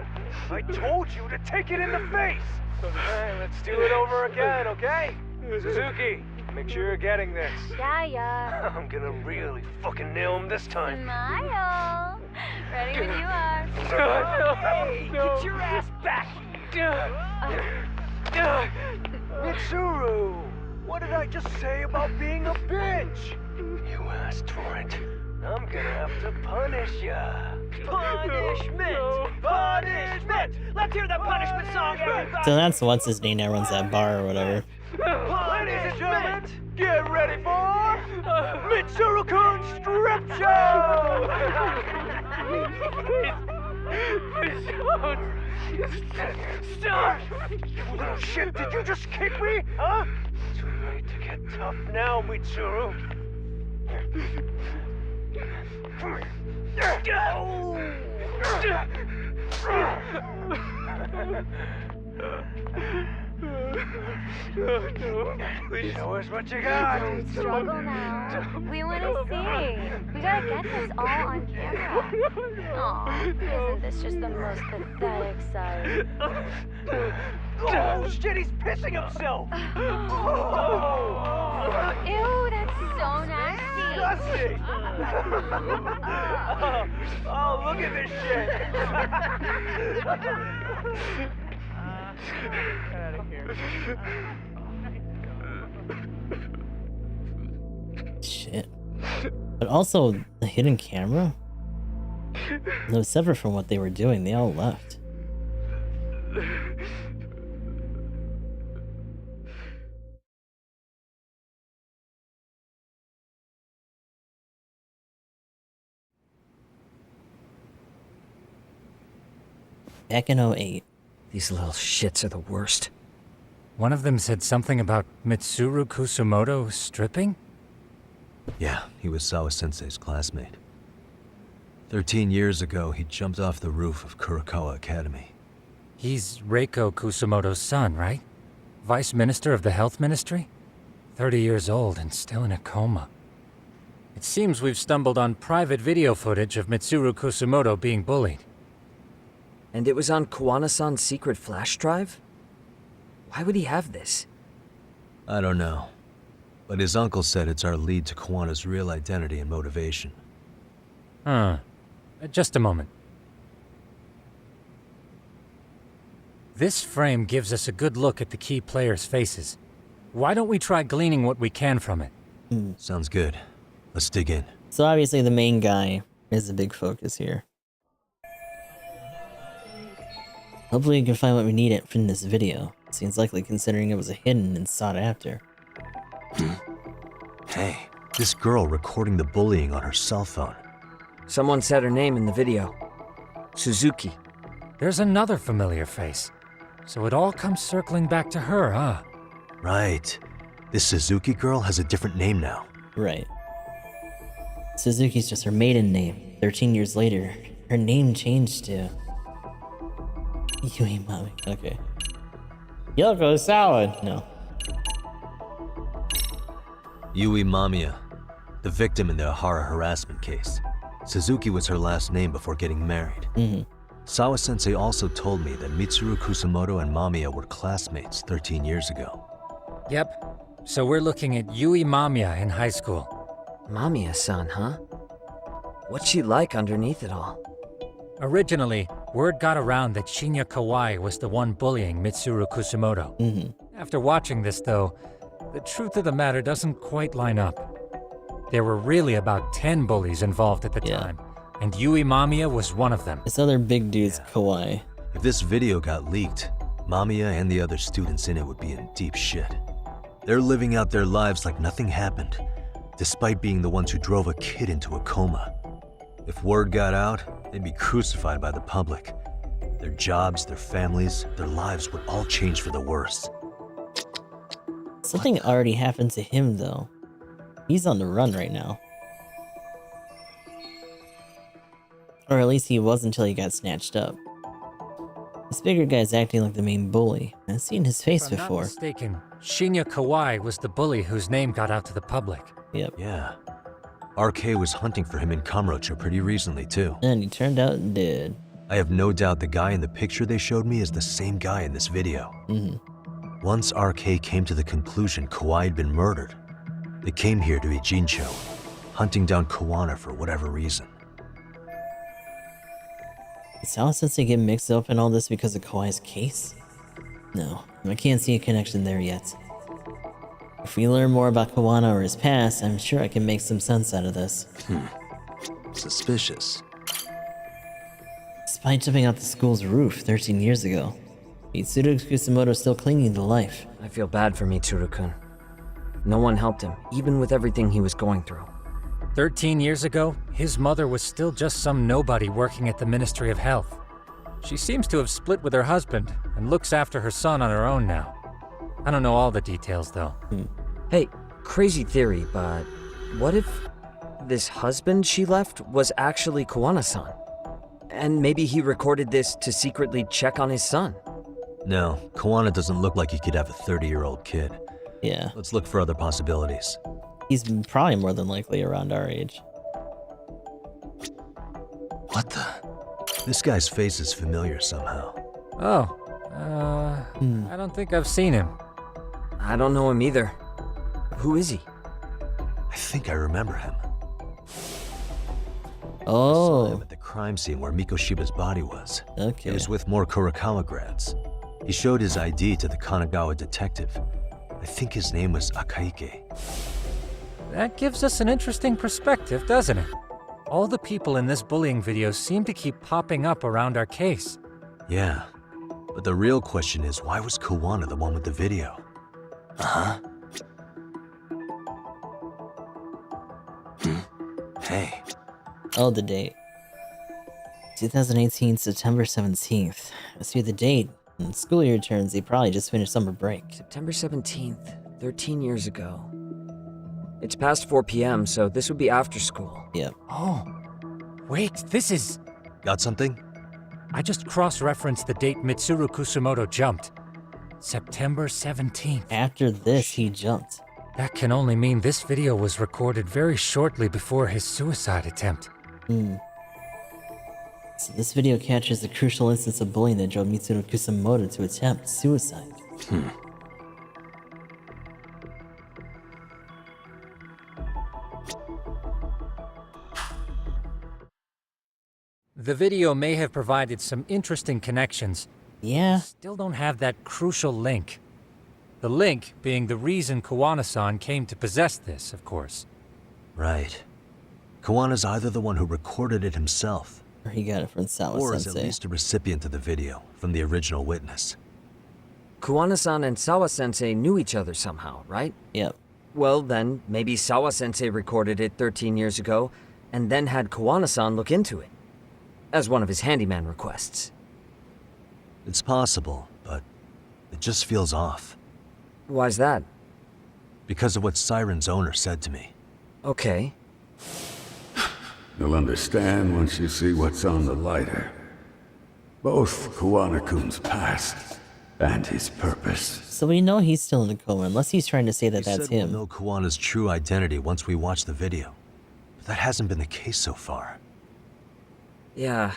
I told you to take it in the face. Alright, let's do it over again, okay? Suzuki, make sure you're getting this. Yeah. I'm gonna really fucking nail him this time. Smile. Ready when you are. Hey, get your ass back! Mitsuru! What did I just say about being a bitch? You asked for it. I'm gonna have to punish ya. Punishment! Punishment! Let's hear the punishment song, everybody! So that's what's his name that runs that bar or whatever. Ladies and gentlemen, get ready for Mitsuru-kun's Strip Show! Stop! You little shit, did you just kick me? Huh? Too late to get tough now, Mitsuru. Show us what you got. Don't struggle now. We want to see. We gotta get this all on camera. Aw, isn't this just the most pathetic sight? Oh shit, he's pissing himself! Ew, that's so nasty. Disgusting! Oh, look at this shit! Get out of here. Shit. But also, the hidden camera? No, separate from what they were doing, they all left. Back in 08. These little shits are the worst. One of them said something about Mitsuru Kusumoto stripping? Yeah, he was Sawa-sensei's classmate. 13 years ago, he jumped off the roof of Kurokawa Academy. He's Reiko Kusumoto's son, right? Vice Minister of the Health Ministry? 30 years old and still in a coma. It seems we've stumbled on private video footage of Mitsuru Kusumoto being bullied. And it was on Kawana-san's secret flash drive? Why would he have this? I don't know. But his uncle said it's our lead to Kawana's real identity and motivation. Huh. Just a moment. This frame gives us a good look at the key players' faces. Why don't we try gleaning what we can from it? Sounds good. Let's dig in. So obviously the main guy is the big focus here. Hopefully we can find what we need it from this video. Seems likely considering it was a hidden and sought after. Hey, this girl recording the bullying on her cell phone. Someone said her name in the video. Suzuki. There's another familiar face. So it all comes circling back to her, huh? Right. This Suzuki girl has a different name now. Right. Suzuki's just her maiden name. 13 years later, her name changed to... Yui Mami. Okay. Yoko Sawa. No. Yui Mamiya, the victim in the Ahara harassment case. Suzuki was her last name before getting married. Sawa-sensei also told me that Mitsuru Kusumoto and Mamiya were classmates 13 years ago. Yep. So we're looking at Yui Mamiya in high school. Mamiya-san, huh? What's she like underneath it all? Originally, word got around that Shinya Kawai was the one bullying Mitsuru Kusumoto. After watching this, though, the truth of the matter doesn't quite line up. There were really about 10 bullies involved at the time, and Yui Mamiya was one of them. This other big dude's Kawaii. If this video got leaked, Mamiya and the other students in it would be in deep shit. They're living out their lives like nothing happened, despite being the ones who drove a kid into a coma. If word got out, they'd be crucified by the public. Their jobs, their families, their lives would all change for the worse. Something already happened to him, though. He's on the run right now. Or at least he was until he got snatched up. This bigger guy's acting like the main bully. I've seen his face If I'm before. not mistaken, Shinya Kawai was the bully whose name got out to the public. Yep. Yeah. RK was hunting for him in Kamurocho pretty recently, too. And he turned out dead. I have no doubt the guy in the picture they showed me is the same guy in this video. Once RK came to the conclusion Kawai had been murdered, they came here to Ijincho, hunting down Kawana for whatever reason. Did Sawa-sensei get mixed up in all this because of Kawai's case? No, I can't see a connection there yet. If we learn more about Kawana or his past, I'm sure I can make some sense out of this. Suspicious. Despite jumping out the school's roof 13 years ago, Mitsuru Kusumoto is still clinging to life. I feel bad for Mitsuru-kun. No one helped him, even with everything he was going through. 13 years ago, his mother was still just some nobody working at the Ministry of Health. She seems to have split with her husband and looks after her son on her own now. I don't know all the details, though. Hey, crazy theory, but what if this husband she left was actually Kawana-san? And maybe he recorded this to secretly check on his son? No, Kawana doesn't look like he could have a 30-year-old kid. Yeah. Let's look for other possibilities. He's probably more than likely around our age. What the? This guy's face is familiar somehow. Oh, I don't think I've seen him. I don't know him either. Who is he? I think I remember him. I saw Oh, him at the crime scene where Mikoshiba's body was. okay. He was with more Kurakawa grads. He showed his ID to the Kanagawa detective. I think his name was Akaike. That gives us an interesting perspective, doesn't it? All the people in this bullying video seem to keep popping up around our case. Yeah, but the real question is, why was Kawana the one with the video? Uh-huh. Hey, Oh, the date. 2018, September 17th. I see the date. When school year turns, he probably just finished summer break. September 17th, 13 years ago. It's past 4 p.m., so this would be after school. Yep. Oh, wait, this is... got something? I just cross-referenced the date Mitsuru Kusumoto jumped. September 17th. After this, he jumped. That can only mean this video was recorded very shortly before his suicide attempt. So this video captures the crucial instance of bullying that drove Mitsuru Kusumoto to attempt suicide. The video may have provided some interesting connections. Yeah. Still don't have that crucial link. The link being the reason Kawana-san came to possess this, of course. Right. Kawana's either the one who recorded it himself, Or he got it from Sawa or is Sensei. at least a recipient of the video from the original witness. Kawana-san and Sawa-sensei knew each other somehow, right? Yep. Well, then, maybe Sawa-sensei recorded it 13 years ago, and then had Kawana-san look into it, as one of his handyman requests. It's possible, but it just feels off. Why's that? Because of what Siren's owner said to me. Okay. You'll understand once you see what's on the lighter. Both Kawana-kun's past and his purpose. So we know he's still in a coma, unless he's trying to say that He that's said him. we'll know Kawana's true identity once we watch the video. But that hasn't been the case so far. Yeah.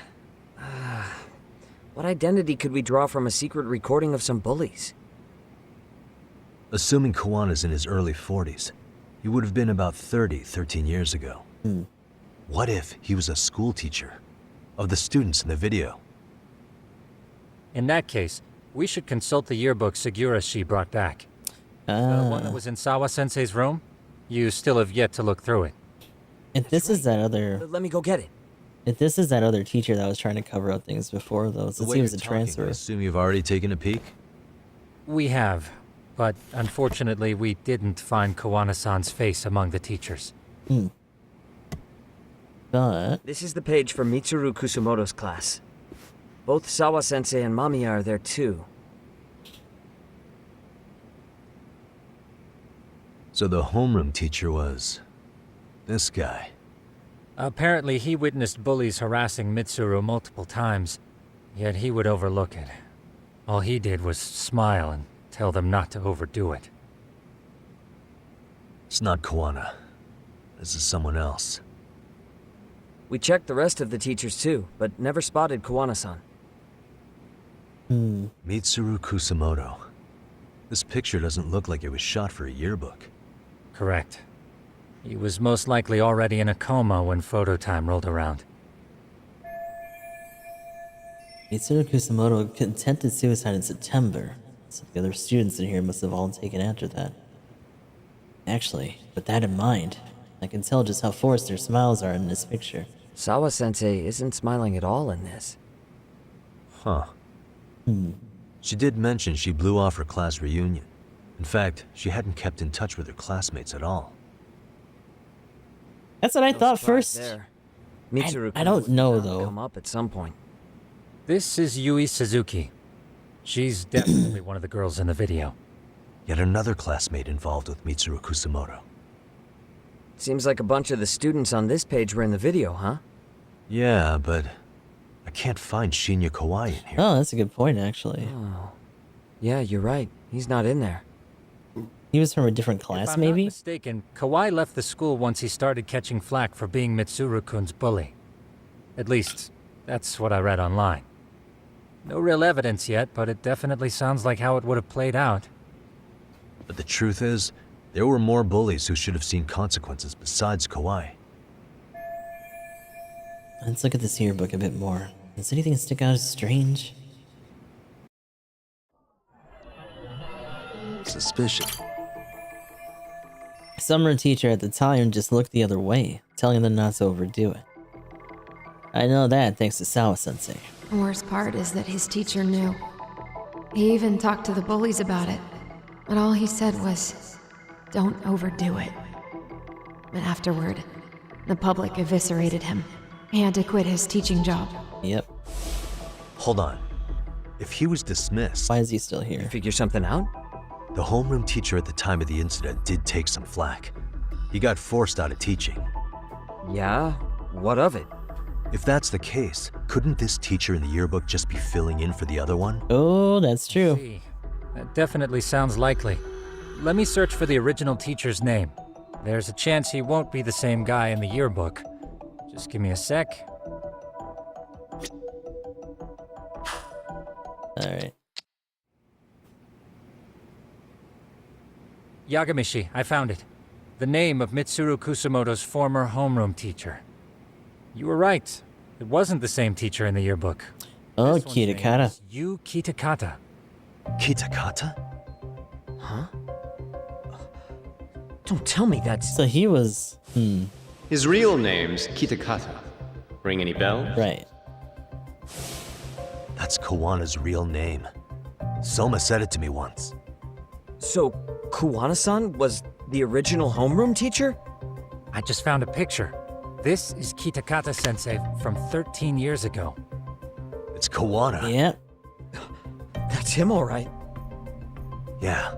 What identity could we draw from a secret recording of some bullies? Assuming Kawana's in his early 40s, he would have been about 30 13 years ago. What if he was a school teacher of the students in the video? In that case, we should consult the yearbook Segura-shi brought back. The one that was in Sawa-sensei's room? You still have yet to look through it. If this is that other... Let me go get it. If this is that other teacher that was trying to cover up things before, though, The since way he was a you're talking, I transfer. assume you've already taken a peek? We have, but unfortunately we didn't find Kawana-san's face among the teachers. But... This is the page from Mitsuru Kusumoto's class. Both Sawa-sensei and Mamiya are there too. So the homeroom teacher was... this guy. Apparently he witnessed bullies harassing Mitsuru multiple times, yet he would overlook it. All he did was smile and tell them not to overdo it. It's not Kawana. This is someone else. We checked the rest of the teachers too, but never spotted Kawana-san. Mitsuru Kusumoto. This picture doesn't look like it was shot for a yearbook. Correct. He was most likely already in a coma when photo time rolled around. Mitsuru Kusumoto attempted suicide in September. So the other students in here must have all taken after that. Actually, with that in mind, I can tell just how forced their smiles are in this picture. Sawa-sensei isn't smiling at all in this. Huh. She did mention she blew off her class reunion. In fact, she hadn't kept in touch with her classmates at all. That's what I No thought surprise first. there. Mitsuru I don't know, though. Come up at some point. This is Yui Suzuki. She's definitely one of the girls in the video. Yet another classmate involved with Mitsuru Kusamoto. Seems like a bunch of the students on this page were in the video, huh? Yeah, but I can't find Shinya Kawai in here. Oh, that's a good point, actually. Oh. Yeah, you're right. He's not in there. He was from a different If class, I'm maybe? not mistaken, Kawai left the school once he started catching flack for being Mitsuru-kun's bully. At least, that's what I read online. No real evidence yet, but it definitely sounds like how it would have played out. But the truth is, there were more bullies who should have seen consequences besides Kawai. Let's look at this yearbook a bit more. Does anything stick out as strange? Suspicious. Summer teacher at the time just looked the other way, telling them not to overdo it. I know that thanks to Sawa-sensei. The worst part is that his teacher knew. He even talked to the bullies about it. But all he said was, don't overdo it. But afterward, the public eviscerated him. He had to quit his teaching job. Yep. Hold on. If he was dismissed... Why is he still here? Figure something out? The homeroom teacher at the time of the incident did take some flack. He got forced out of teaching. Yeah? What of it? If that's the case, couldn't this teacher in the yearbook just be filling in for the other one? Oh, that's true. See, that definitely sounds likely. Let me search for the original teacher's name. There's a chance he won't be the same guy in the yearbook. Just give me a sec. Alright. Yagami, I found it. The name of Mitsuru Kusamoto's former homeroom teacher. You were right. It wasn't the same teacher in the yearbook. Oh, This one's name Kitakata. is Yu Kitakata. Kitakata? Huh? Don't tell me that's... So he was... His real name's Kitakata. Ring any bells? Right. That's Kawana's real name. Soma said it to me once. So, Kuwana-san was the original homeroom teacher? I just found a picture. This is Kitakata-sensei from 13 years ago. It's Kawana. Yep. That's him, all right. Yeah.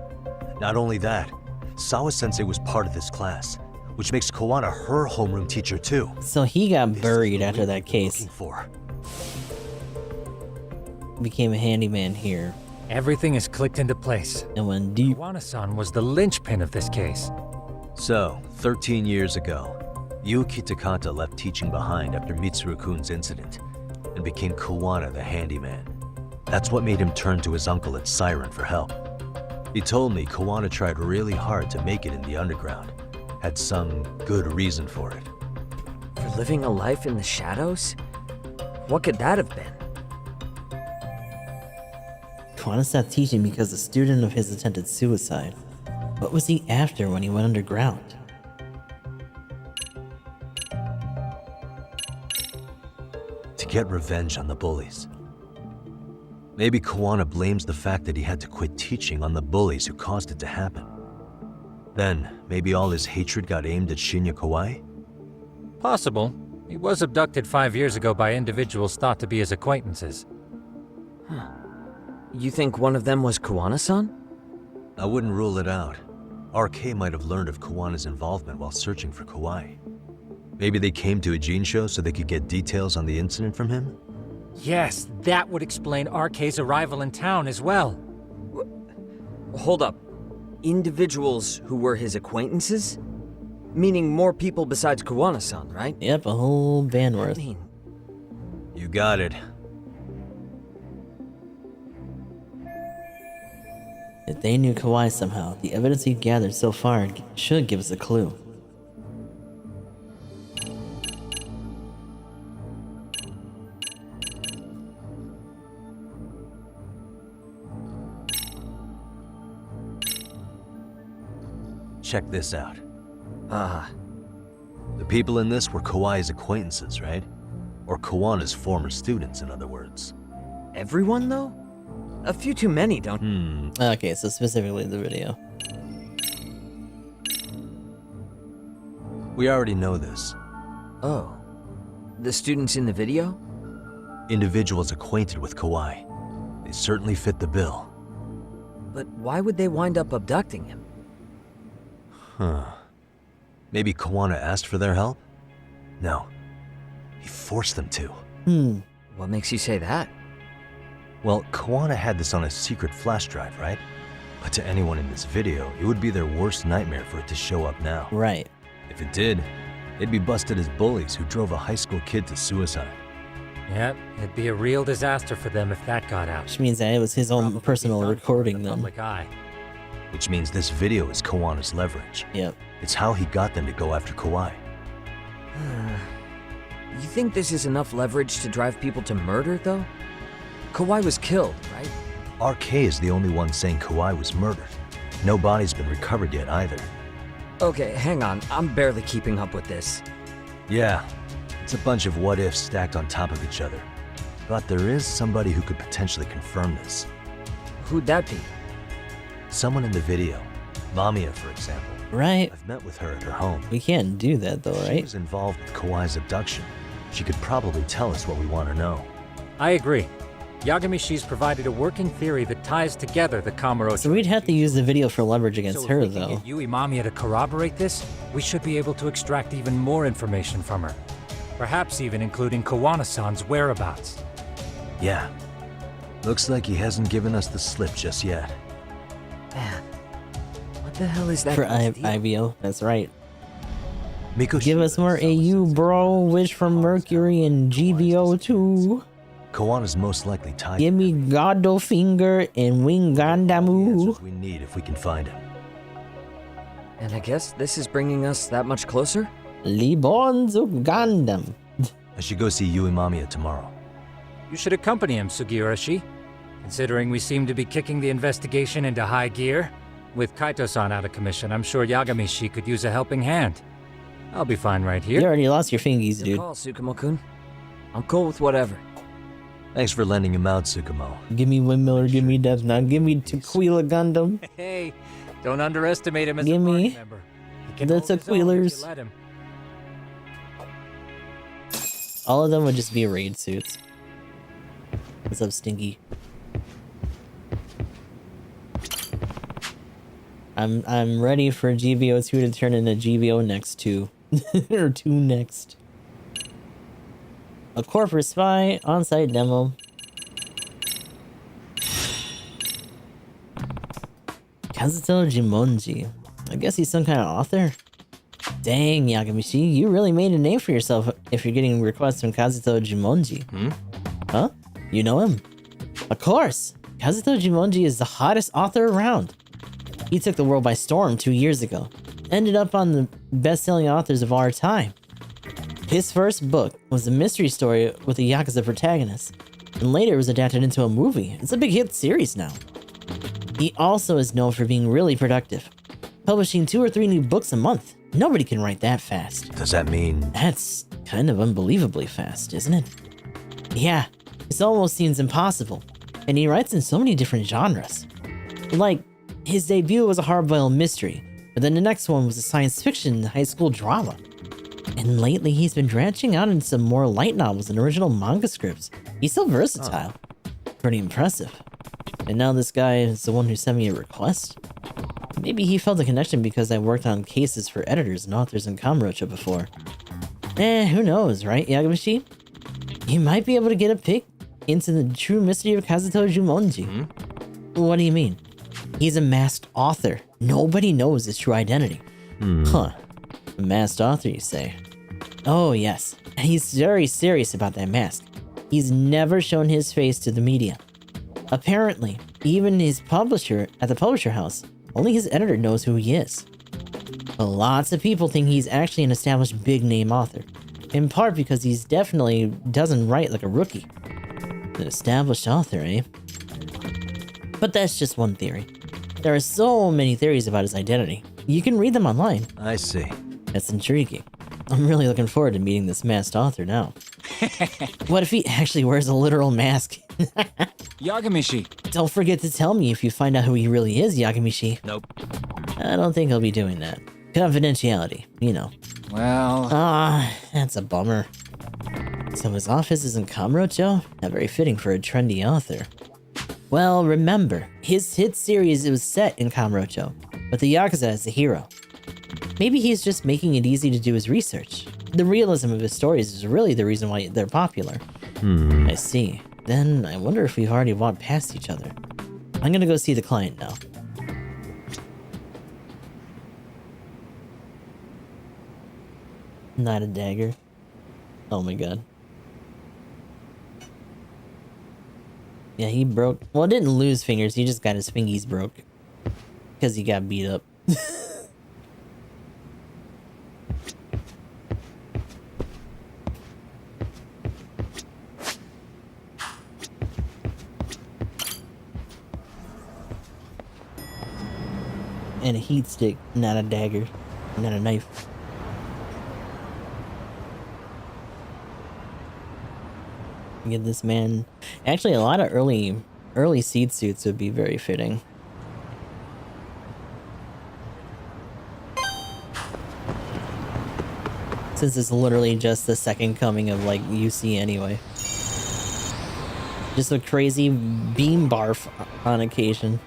Not only that, Sawa-sensei was part of this class, which makes Kawana her homeroom teacher too. So he got buried after that case. For. Became a handyman here. Everything is clicked into place. And went deep. Kawana-san was the linchpin of this case. So, 13 years ago, Yu Kitakata left teaching behind after Mitsuru-kun's incident, and became Kawana the handyman. That's what made him turn to his uncle at Siren for help. He told me Kawana tried really hard to make it in the underground. Had some good reason for it. For living a life in the shadows? What could that have been? Kawana stopped teaching because a student of his attempted suicide. What was he after when he went underground? To get revenge on the bullies. Maybe Kawana blames the fact that he had to quit teaching on the bullies who caused it to happen. Then, maybe all his hatred got aimed at Shinya Kawai? Possible. He was abducted 5 years ago by individuals thought to be his acquaintances. Huh. You think one of them was Kuwana-san? I wouldn't rule it out. RK might have learned of Kawana's involvement while searching for Kawai. Maybe they came to a Gene show so they could get details on the incident from him? Yes, that would explain RK's arrival in town as well. Hold up. Individuals who were his acquaintances? Meaning more people besides Kuwana-san, right? Yep, a whole band worth. You got it. If they knew Kawai somehow, the evidence we've gathered so far should give us a clue. check this out. The people in this were Kawai's acquaintances, right? Or Kawana's former students, in other words. Everyone, though? A few too many, don't... Okay, so specifically the video. We already know this. Oh. The students in the video? Individuals acquainted with Kawai. They certainly fit the bill. But why would they wind up abducting him? Huh. Maybe Kawana asked for their help? No. He forced them to. What makes you say that? Well, Kawana had this on a secret flash drive, right? But to anyone in this video, it would be their worst nightmare for it to show up now. Right. If it did, they'd be busted as bullies who drove a high school kid to suicide. Yep, it'd be a real disaster for them if that got out. Which means that it was his own personal recording then. Public eye. Which means this video is Kawana's leverage. Yep. It's how he got them to go after Kawai. You think this is enough leverage to drive people to murder, though? Kawai was killed, right? RK is the only one saying Kawai was murdered. No body's been recovered yet either. Okay, hang on. I'm barely keeping up with this. Yeah, it's a bunch of what-ifs stacked on top of each other. But there is somebody who could potentially confirm this. Who'd that be? Someone in the video. Mamiya, for example. Right. I've met with her at her home. We can't do that though, right? She was involved with Kawai's abduction. She could probably tell us what we want to know. I agree. Yagami-shi's provided a working theory that ties together the Kamurocho. So we'd have to use the video for leverage against her, If we can though. get Yui Mamiya to corroborate this, we should be able to extract even more information from her. Perhaps even including Kawana-san's whereabouts. Yeah. Looks like he hasn't given us the slip just yet. Man, what the hell is that? For IVO, that's right. Mikoshi Give us more AU, bro. Wish from Mercury and GBO too. Kawana's most likely tied. Give me Godfinger and Wingandamu. We need if we can find him. And I guess this is bringing us that much closer? Libons of Gundam. I should go see Yui Mamiya tomorrow. You should accompany him, Sugiura-shi. Considering we seem to be kicking the investigation into high gear, with Kaito-san out of commission, I'm sure Yagami-shi could use a helping hand. I'll be fine right here. You already lost your fingies, Good dude. call, Tsukumo-kun. I'm cool with whatever. Thanks for lending him out, Tsukumo. Give me Windmiller, give me Death Knot, give me Tequila Gundam. Hey, don't underestimate him as Give a party me member. He can the hold his own if you Tequilers. let him. All of them would just be raid suits. What's up, Stinky? I'm ready for GBO2 to turn into GBO Next 2. or 2 Next. A corporate spy, on-site demo. Kazuto Jimonji. I guess he's some kind of author? Dang, Yagami-shi, you really made a name for yourself if you're getting requests from Kazuto Jimonji. Huh? You know him? Of course! Kazuto Jimonji is the hottest author around. He took the world by storm 2 years ago. Ended up on the best-selling authors of our time. His first book was a mystery story with a Yakuza protagonist, and later was adapted into a movie. It's a big hit series now. He also is known for being really productive, publishing 2 or 3 new books a month. Nobody can write that fast. Does that mean... That's kind of unbelievably fast, isn't it? Yeah, it almost seems impossible, and he writes in so many different genres. Like, his debut was a hard-boiled mystery, but then the next one was a science fiction high school drama. And lately he's been branching out into some more light novels and original manga scripts. He's so versatile. Pretty impressive. And now this guy is the one who sent me a request? Maybe he felt a connection because I worked on cases for editors and authors in Kamurocho before. Who knows, right, Yagami-shi? You might be able to get a peek into the true mystery of Kazuto Jumonji. What do you mean? He's a masked author. Nobody knows his true identity. Huh. A masked author, you say? Oh, yes. And he's very serious about that mask. He's never shown his face to the media. Apparently, even his publisher at the publisher house, only his editor knows who he is. But lots of people think he's actually an established big-name author. In part because he's definitely doesn't write like a rookie. An established author, eh? But that's just one theory. There are so many theories about his identity. You can read them online. I see. That's intriguing. I'm really looking forward to meeting this masked author now. What if he actually wears a literal mask? Yagami-shi. Don't forget to tell me if you find out who he really is, Yagami-shi. Nope. I don't think he'll be doing that. Confidentiality, you know. Well... that's a bummer. So his office is in Kamurocho? Not very fitting for a trendy author. Well, remember, his hit series was set in Kamurocho, but the Yakuza is the hero. Maybe he's just making it easy to do his research. The realism of his stories is really the reason why they're popular. I see. Then I wonder if we've already walked past each other. I'm gonna go see the client now. Not a dagger. Oh my god. Yeah, he broke. Well, didn't lose fingers, he just got his fingies broke. Because he got beat up. And a heat stick, not a dagger, not a knife. Give this man... Actually, a lot of early seed suits would be very fitting. Since it's literally just the second coming of, like, UC anyway. Just a crazy beam barf on occasion.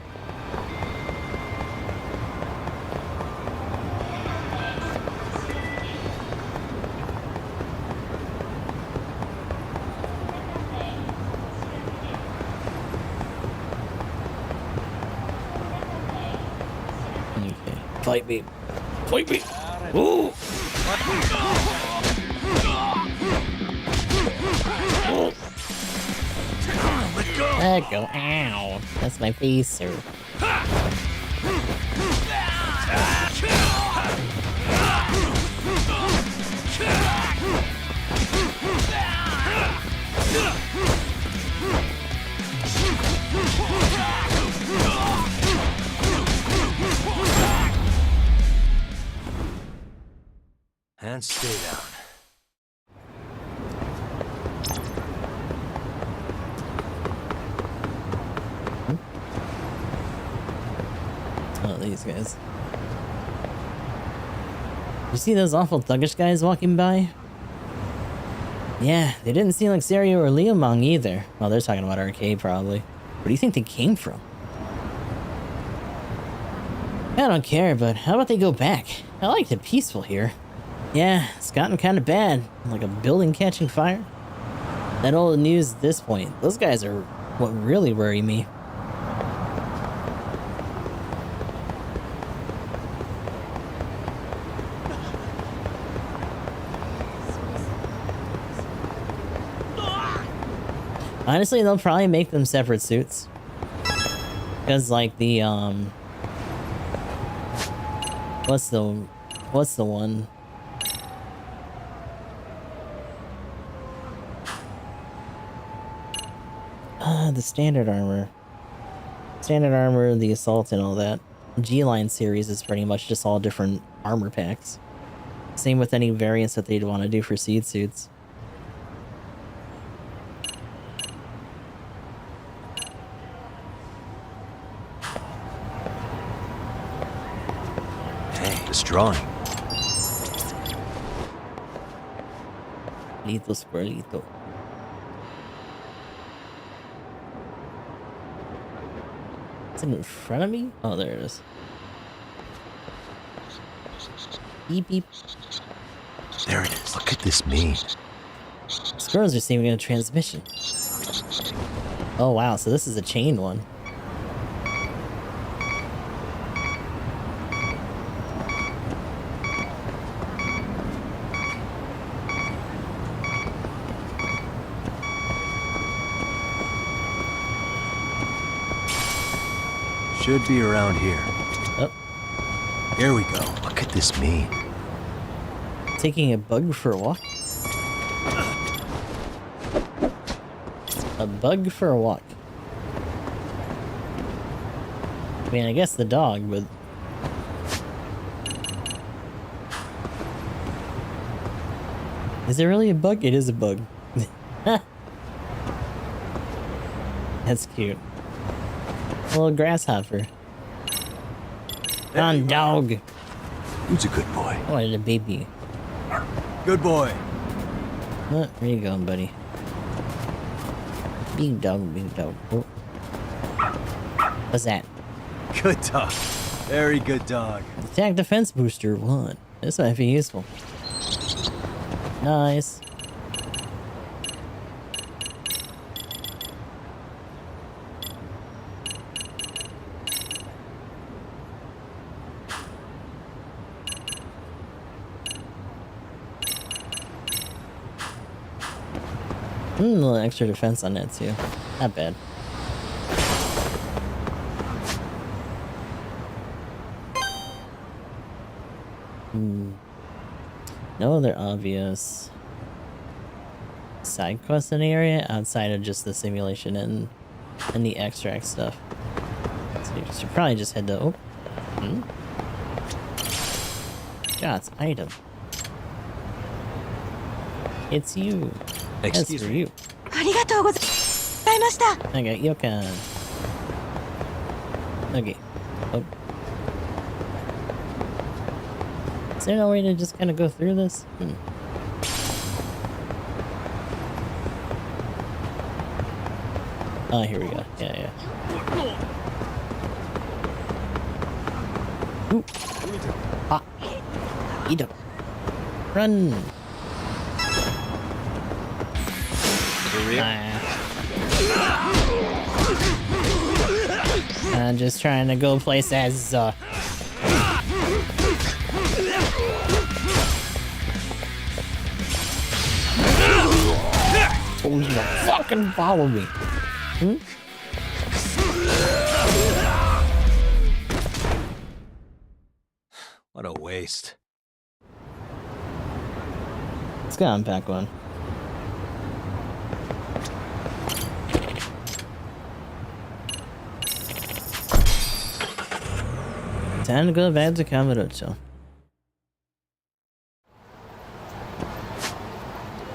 Fight me. Fight me. Ooh. Let go. Ow. That's my face, sir. And stay down. Oh, these guys. You see those awful thuggish guys walking by? Yeah, they didn't seem like Serio or Liumang either. Well, they're talking about Arcade, probably. Where do you think they came from? I don't care, but how about they go back? I liked it peaceful here. Yeah, it's gotten kind of bad. Like a building catching fire. That old news at this point. Those guys are what really worry me. Honestly, they'll probably make them separate suits. Because, like, the, what's the one? The standard armor. Standard armor, the assault, and all that. G-Line series is pretty much just all different armor packs. Same with any variants that they'd want to do for seed suits. Hey, this drawing. Lito Squirrelito. Is it in front of me? Oh, there it is. Beep beep. There it is. What could this mean? Squirrel's receiving a transmission. Oh wow, so this is a chained one. Should be around here. Oh. Here we go. What could this mean? Taking a bug for a walk? A bug for a walk. I mean, I guess the dog, but... Is it really a bug? It is a bug. That's cute. A little grasshopper. On dog. Who's a good boy? I wanted a baby. Good boy. Oh, where you going, buddy? Big dog, big dog. Oh. What's that? Good dog. Very good dog. Attack defense booster 1. This might be useful. Nice. A little extra defense on that too. Not bad. No other obvious side quests in the area outside of just the simulation and the extract stuff. So you should probably just head to Shots, item. It's you. Excuse That's for me. you. I got Yokan. Okay. Oh. Is there no way to just kind of go through this? Oh, here we go. Yeah. Ooh. Ah. Eat up. Run. I'm just trying to go places. Oh, you fucking follow me. What a waste. Let's go unpack one. Time to go back to Kamurocho.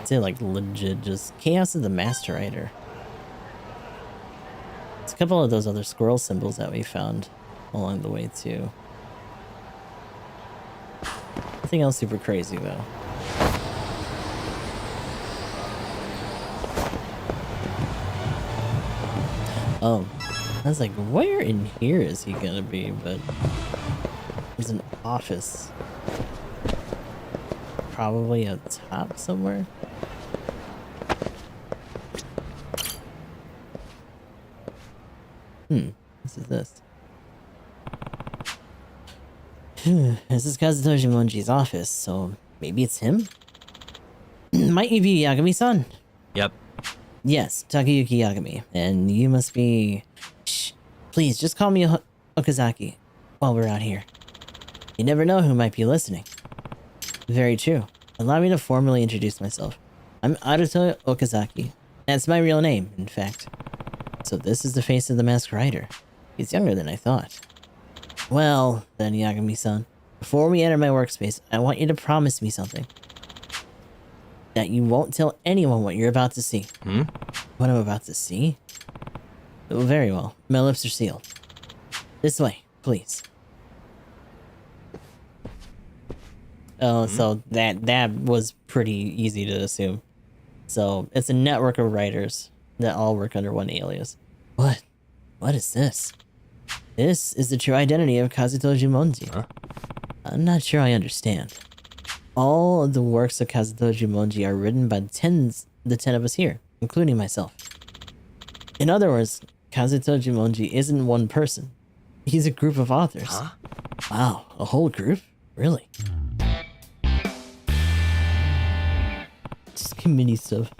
It's like legit just Chaos of the Master Rider. It's a couple of those other squirrel symbols that we found along the way too. Nothing else super crazy though. Oh, I was like, where in here is he gonna be? But there's an office. Probably up top somewhere. This is this. This is Kazutoshi Monji's office, so maybe it's him? Might you be Yagami-san? Yep. Yes, Takayuki Yagami. And you must be... Shh. Please, just call me Okazaki while we're out here. You never know who might be listening. Very true. Allow me to formally introduce myself. I'm Aruto Okazaki. That's my real name, in fact. So this is the face of the Masked Rider. He's younger than I thought. Well, then, Yagami-san, before we enter my workspace, I want you to promise me something. That you won't tell anyone what you're about to see. What I'm about to see? Oh, very well. My lips are sealed. This way, please. Oh, so that was pretty easy to assume. So, it's a network of writers that all work under one alias. What? What is this? This is the true identity of Kazutoshi Monji. Huh? I'm not sure I understand. All of the works of Kazutoshi Monji are written by the 10 of us here, including myself. In other words, Kazutoshi Monji isn't one person. He's a group of authors. Huh? Wow, a whole group? Really? Just committee stuff.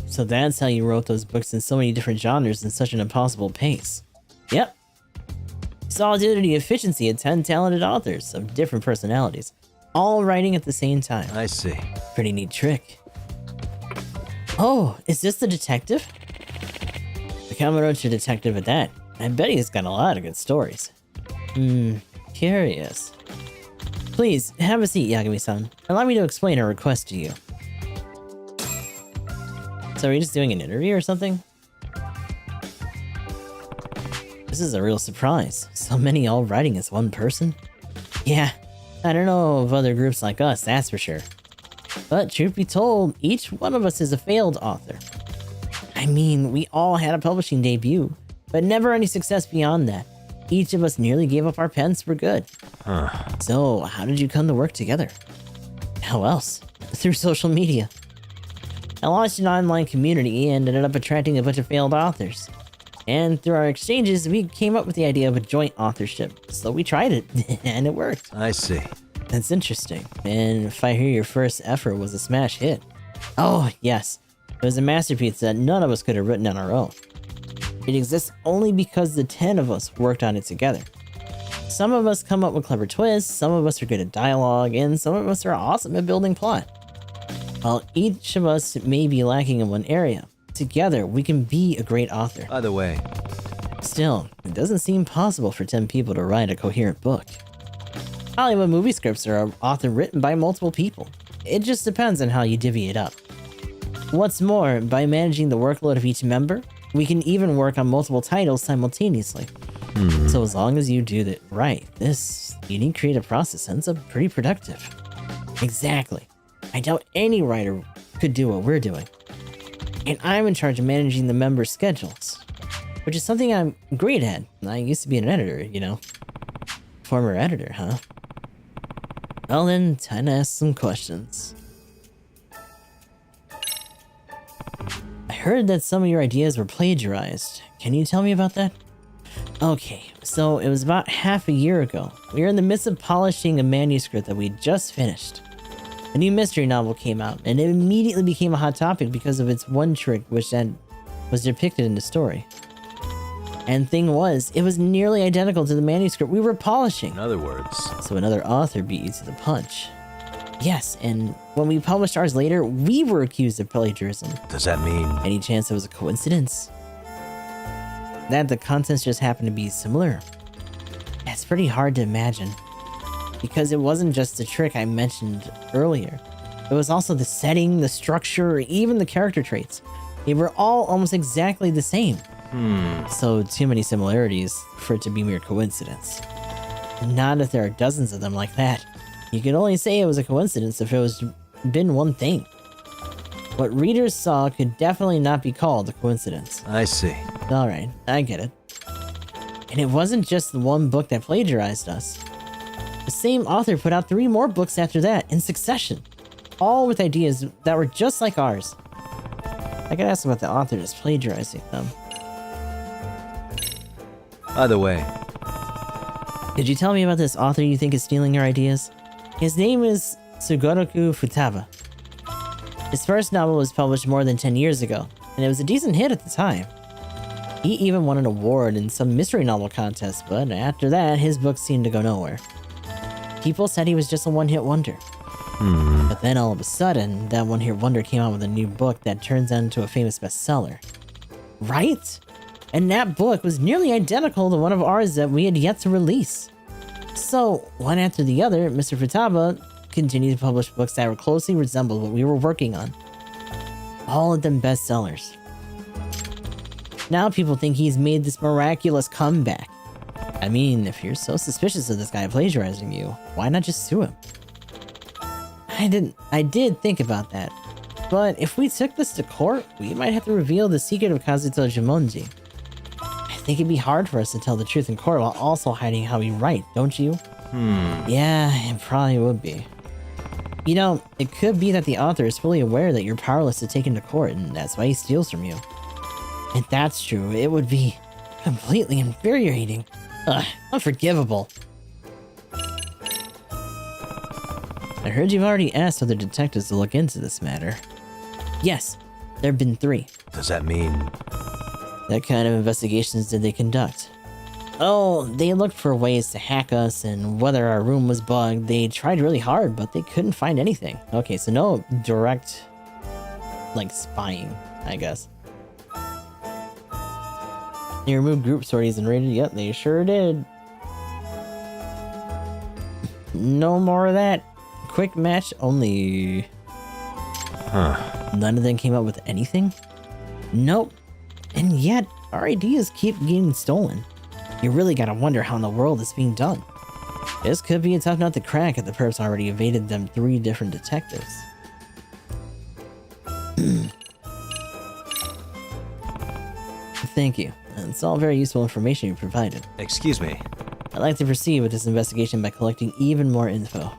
So that's how you wrote those books in so many different genres in such an impossible pace. Yep. Solidity, efficiency, and 10 talented authors of different personalities, all writing at the same time. I see. Pretty neat trick. Oh, is this the detective? The Kamurocho detective at that. I bet he's got a lot of good stories. Curious. Please, have a seat, Yagami-san. Allow me to explain our request to you. So are you just doing an interview or something? This is a real surprise. So many all writing as one person? Yeah, I don't know of other groups like us, that's for sure. But truth be told, each one of us is a failed author. I mean, we all had a publishing debut, but never any success beyond that. Each of us nearly gave up our pens for good. So, how did you come to work together? How else? Through social media. I launched an online community and ended up attracting a bunch of failed authors. And through our exchanges, we came up with the idea of a joint authorship. So we tried it, and it worked. I see. That's interesting. And if I hear your first effort was a smash hit. Oh, yes. It was a masterpiece that none of us could have written on our own. It exists only because the 10 of us worked on it together. Some of us come up with clever twists, some of us are good at dialogue, and some of us are awesome at building plot. While each of us may be lacking in one area, together we can be a great author. By the way, still, it doesn't seem possible for 10 people to write a coherent book. Hollywood movie scripts are often written by multiple people. It just depends on how you divvy it up. What's more, by managing the workload of each member, we can even work on multiple titles simultaneously. So as long as you do it right, this unique creative process ends up pretty productive. Exactly. I doubt any writer could do what we're doing. And I'm in charge of managing the members' schedules, which is something I'm great at. I used to be an editor, you know. Former editor, huh? Well then, time to ask some questions. I heard that some of your ideas were plagiarized. Can you tell me about that? Okay, so it was about half a year ago. We were in the midst of polishing a manuscript that we just finished. A new mystery novel came out, and it immediately became a hot topic because of its one trick which then was depicted in the story. And thing was, it was nearly identical to the manuscript we were polishing. In other words... So another author beat you to the punch. Yes, and when we published ours later, we were accused of plagiarism. Does that mean... Any chance it was a coincidence? That the contents just happened to be similar? It's pretty hard to imagine. Because it wasn't just the trick I mentioned earlier. It was also the setting, the structure, even the character traits. They were all almost exactly the same. So too many similarities for it to be mere coincidence. Not if there are dozens of them like that. You can only say it was a coincidence if it was been one thing. What readers saw could definitely not be called a coincidence. I see. Alright, I get it. And it wasn't just the one book that plagiarized us. The same author put out 3 more books after that, in succession. All with ideas that were just like ours. I could ask about the author just plagiarizing them. By the way... Could you tell me about this author you think is stealing your ideas? His name is Sugoroku Futaba. His first novel was published more than 10 years ago, and it was a decent hit at the time. He even won an award in some mystery novel contest, but after that, his books seemed to go nowhere. People said he was just a one-hit wonder. But then all of a sudden, that one-hit wonder came out with a new book that turns into a famous bestseller. Right? And that book was nearly identical to one of ours that we had yet to release. So, one after the other, Mr. Futaba continued to publish books that closely resembled what we were working on. All of them bestsellers. Now people think he's made this miraculous comeback. I mean, if you're so suspicious of this guy plagiarizing you, why not just sue him? I did think about that. But if we took this to court, we might have to reveal the secret of Kazuto Jumonji. I think it'd be hard for us to tell the truth in court while also hiding how we write, don't you? Yeah, it probably would be. You know, it could be that the author is fully aware that you're powerless to take him to court, and that's why he steals from you. If that's true, it would be completely infuriating. Ugh, unforgivable. I heard you've already asked other detectives to look into this matter. Yes, there have been 3. Does that mean... What kind of investigations did they conduct? Oh, they looked for ways to hack us and whether our room was bugged. They tried really hard, but they couldn't find anything. Okay, so no direct, like, spying, I guess. They removed group sorties and raided? Yep, they sure did. No more of that. Quick match only. Huh. None of them came up with anything? Nope. And yet, our ideas keep getting stolen. You really gotta wonder how in the world it's being done. This could be a tough nut to crack if the perps already evaded them 3 different detectives. Thank you. It's all very useful information you provided. Excuse me. I'd like to proceed with this investigation by collecting even more info.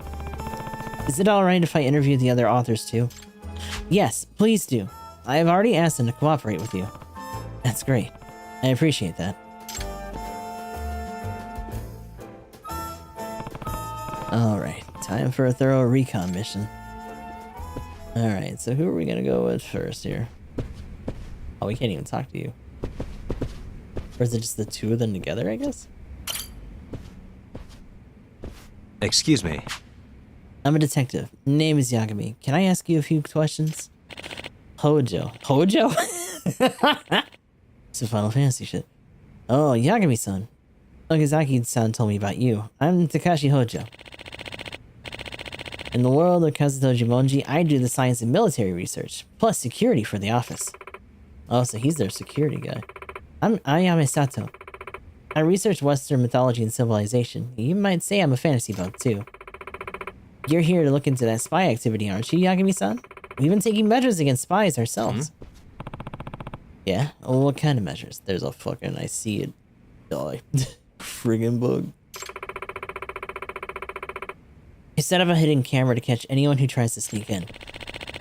Is it alright if I interview the other authors too? Yes, please do. I have already asked them to cooperate with you. That's great. I appreciate that. Alright, time for a thorough recon mission. Alright, so who are we gonna go with first here? Oh, we can't even talk to you. Or is it just the 2 of them together, I guess? Excuse me. I'm a detective. Name is Yagami. Can I ask you a few questions? Hojo. Hojo? It's a Final Fantasy shit. Oh, Yagami-san. Okazaki-san told me about you. I'm Takashi Hojo. In the world of Kazuto Jumonji, I do the science and military research, plus security for the office. Oh, so he's their security guy. I'm Ayame Sato. I research Western mythology and civilization. You might say I'm a fantasy buff, too. You're here to look into that spy activity, aren't you, Yagami-san? We've been taking measures against spies ourselves. Yeah? Oh, what kind of measures? There's a fucking... I see it. Die. Friggin' bug. We set up a hidden camera to catch anyone who tries to sneak in.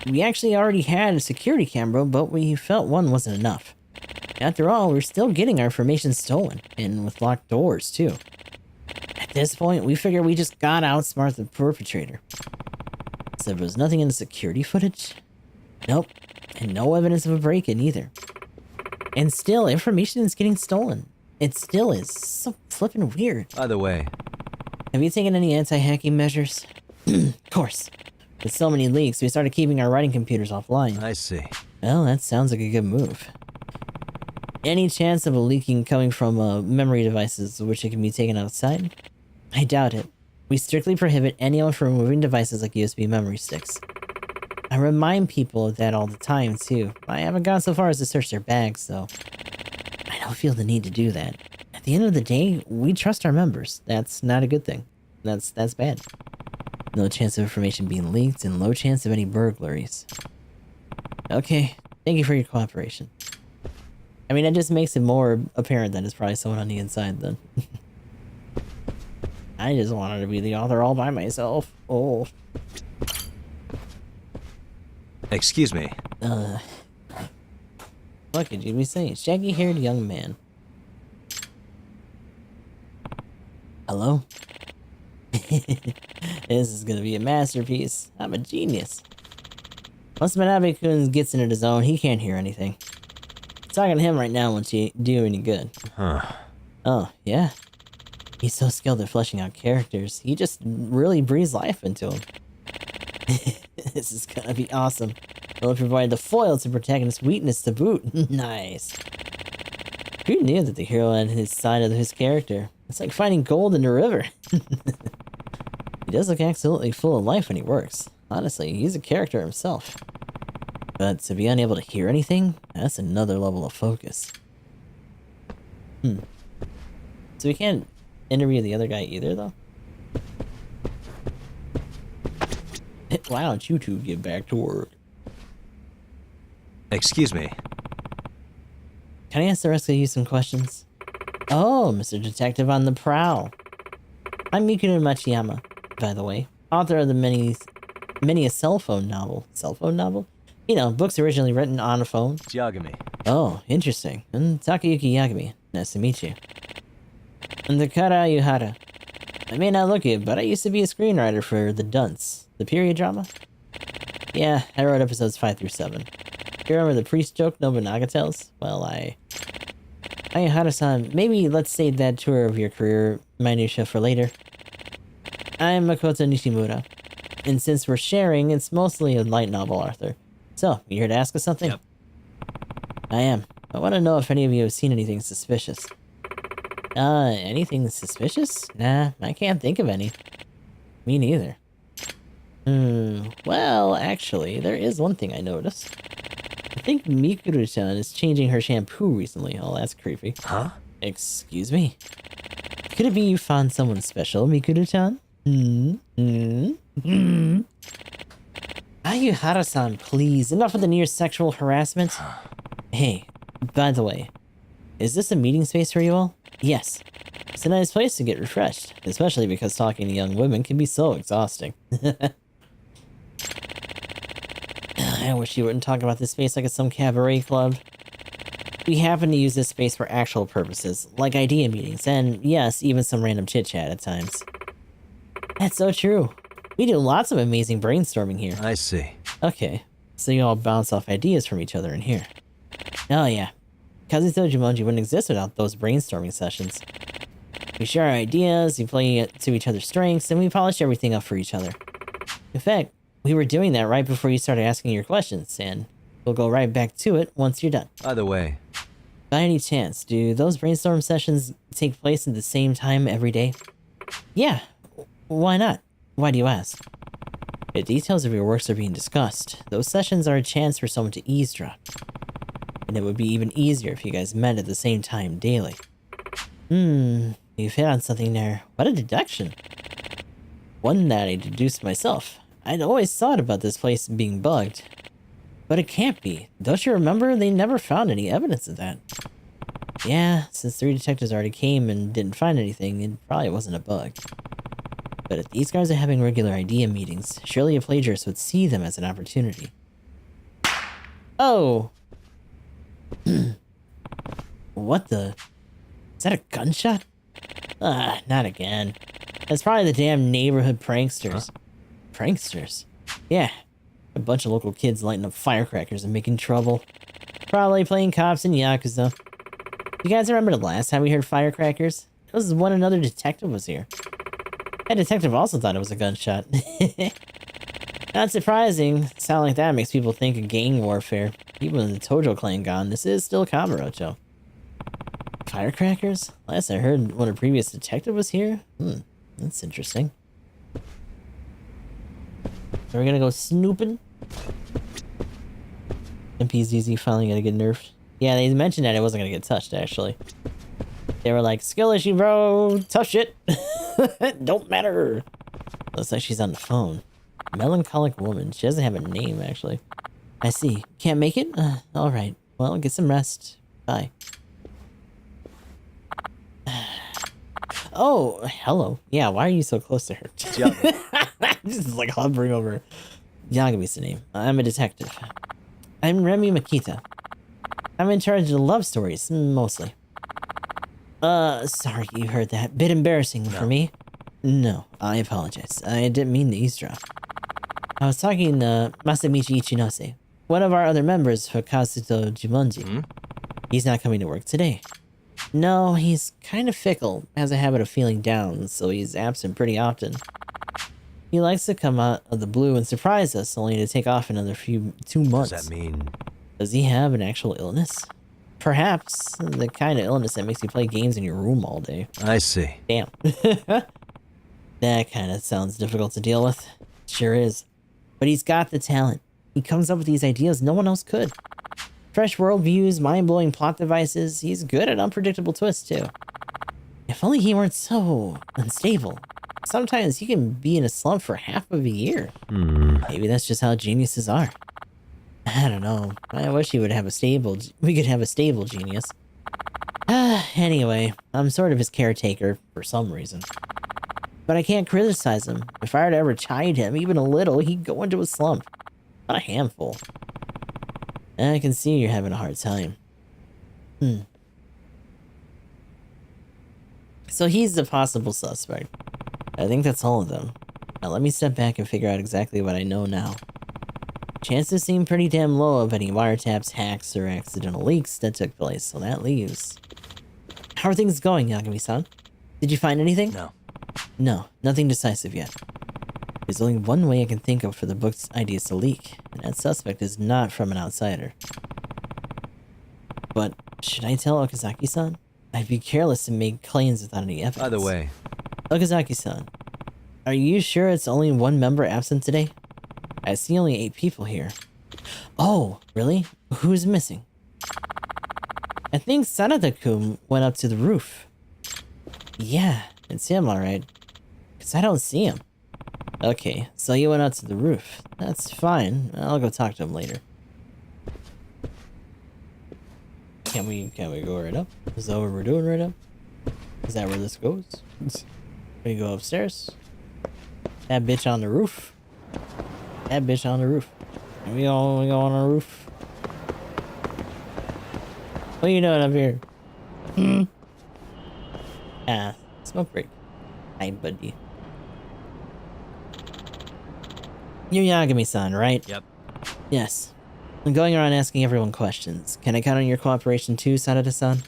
We actually already had a security camera, but we felt one wasn't enough. After all, we're still getting our information stolen, and with locked doors, too. At this point, we figured we just gotta outsmart the perpetrator. So there was nothing in the security footage? Nope. And no evidence of a break-in either. And still, information is getting stolen. It still is. So flippin' weird. By the way, have you taken any anti-hacking measures? Of course. With so many leaks, we started keeping our writing computers offline. I see. Well, that sounds like a good move. Any chance of a leaking coming from memory devices which it can be taken outside? I doubt it. We strictly prohibit anyone from removing devices like USB memory sticks. I remind people of that all the time, too. I haven't gone so far as to search their bags, though. I don't feel the need to do that. At the end of the day, we trust our members. That's not a good thing. That's bad. No chance of information being leaked, and low chance of any burglaries. Okay, thank you for your cooperation. I mean, it just makes it more apparent that it's probably someone on the inside, then. I just wanted to be the author all by myself. Oh. Excuse me. What could you be saying? Shaggy-haired young man. Hello? This is gonna be a masterpiece. I'm a genius. Once Manabe-kun gets into the zone, he can't hear anything. Talking to him right now won't do any good. Huh. Oh, yeah? He's so skilled at fleshing out characters. He just really breathes life into them. This is gonna be awesome. It'll provide the foil to protagonist's weakness to boot. Nice. Who knew that the hero had his side of his character? It's like finding gold in the river. He does look absolutely full of life when he works. Honestly, he's a character himself. But to be unable to hear anything, that's another level of focus. So we can't interview the other guy either, though? Why don't you two get back to work? Excuse me. Can I ask the rest of you some questions? Oh, Mr. Detective on the prowl. I'm Mikino Machiyama, by the way. Author of the many a cell phone novel. Cell phone novel? You know, books originally written on a phone. It's Yagami. Oh, interesting. And Takayuki Yagami. Nice to meet you. And Takara Yuhara. I may not look it, but I used to be a screenwriter for The Dunce, the period drama. Yeah, I wrote episodes 5 through 7. You remember the priest joke Nobunaga tells? Well, Yuhara-san, maybe let's save that tour of your career minutia for later. I'm Makoto Nishimura. And since we're sharing, it's mostly a light novel, Arthur. So, you here to ask us something? Yep. I am. I want to know if any of you have seen anything suspicious. Anything suspicious? Nah, I can't think of any. Me neither. Well, actually, there is one thing I noticed. I think Mikuru-chan is changing her shampoo recently. Oh, that's creepy. Huh? Excuse me? Could it be you found someone special, Mikuru-chan? Ayuhara-san, please, enough of the near sexual harassment. Hey, by the way, is this a meeting space for you all? Yes. It's a nice place to get refreshed, especially because talking to young women can be so exhausting. I wish you wouldn't talk about this space like it's some cabaret club. We happen to use this space for actual purposes, like idea meetings, and yes, even some random chit-chat at times. That's so true. We do lots of amazing brainstorming here. I see. Okay, so you all bounce off ideas from each other in here. Oh yeah, Kazuto Jumonji wouldn't exist without those brainstorming sessions. We share our ideas, we play to each other's strengths, and we polish everything up for each other. In fact, we were doing that right before you started asking your questions, and we'll go right back to it once you're done. By the way, by any chance, do those brainstorm sessions take place at the same time every day? Yeah, why not? Why do you ask? The details of your works are being discussed. Those sessions are a chance for someone to eavesdrop. And it would be even easier if you guys met at the same time daily. You've hit on something there. What a deduction. One that I deduced myself. I'd always thought about this place being bugged. But it can't be. Don't you remember? They never found any evidence of that. Yeah, since 3 detectives already came and didn't find anything, it probably wasn't a bug. But if these guys are having regular idea meetings, surely a plagiarist would see them as an opportunity. Oh! What the? Is that a gunshot? Ah, not again. That's probably the damn neighborhood pranksters. Pranksters? Yeah. A bunch of local kids lighting up firecrackers and making trouble. Probably playing cops in Yakuza. You guys remember the last time we heard firecrackers? It was when another detective was here. That detective also thought it was a gunshot. Not surprising. Sound like that makes people think of gang warfare. Even with the Tojo clan gone, this is still Kamurocho. Firecrackers? Last I heard, when a previous detective was here? That's interesting. So we're gonna go snooping? MPZZ finally gonna get nerfed. Yeah, they mentioned that it wasn't gonna get touched, actually. They were like, skill issue, bro! Tough shit! Don't matter! Looks like she's on the phone. Melancholic woman. She doesn't have a name, actually. I see. Can't make it? Alright. Well, get some rest. Bye. Oh, hello. Yeah, why are you so close to her? Just like hovering over. Yagami's the name. I'm a detective. I'm Remy Makita. I'm in charge of the love stories, mostly. Sorry you heard that. Bit embarrassing for me. No, I apologize. I didn't mean to eavesdrop. I was talking to Masamichi Ichinose, one of our other members for Kazuto Jumonji. He's not coming to work today. No, he's kind of fickle, has a habit of feeling down, so he's absent pretty often. He likes to come out of the blue and surprise us, only to take off another 2 months. Does that mean... Does he have an actual illness? Perhaps. The kind of illness that makes you play games in your room all day. I see. Damn. That kind of sounds difficult to deal with. Sure is. But he's got the talent. He comes up with these ideas no one else could. Fresh worldviews, mind-blowing plot devices. He's good at unpredictable twists, too. If only he weren't so unstable. Sometimes he can be in a slump for half of a year. Maybe that's just how geniuses are. I don't know. I wish we could have a stable genius. Anyway, I'm sort of his caretaker for some reason. But I can't criticize him. If I were to ever chide him even a little, he'd go into a slump. Not a handful. I can see you're having a hard time. So he's the possible suspect. I think that's all of them. Now let me step back and figure out exactly what I know now. Chances seem pretty damn low of any wiretaps, hacks, or accidental leaks that took place, so that leaves. How are things going, Yagami-san? Did you find anything? No. No, nothing decisive yet. There's only one way I can think of for the book's ideas to leak, and that suspect is not from an outsider. But should I tell Okazaki-san? I'd be careless to make claims without any evidence. By the way... Okazaki-san, Are you sure it's only one member absent today? I see only 8 people here. Oh, really? Who's missing? I think Sanada-kun went up to the roof. Yeah, it's him, alright. Because I don't see him. Okay, so you went out to the roof. That's fine. I'll go talk to him later. Can we go right up? Is that what we're doing right now? Is that where this goes? We go upstairs. That bitch on the roof. That bitch on the roof. We go on the roof. What are you doing up here? Smoke break. Hi, buddy. You're Yagami-san, right? Yep. Yes. I'm going around asking everyone questions. Can I count on your cooperation too, Sanada-san?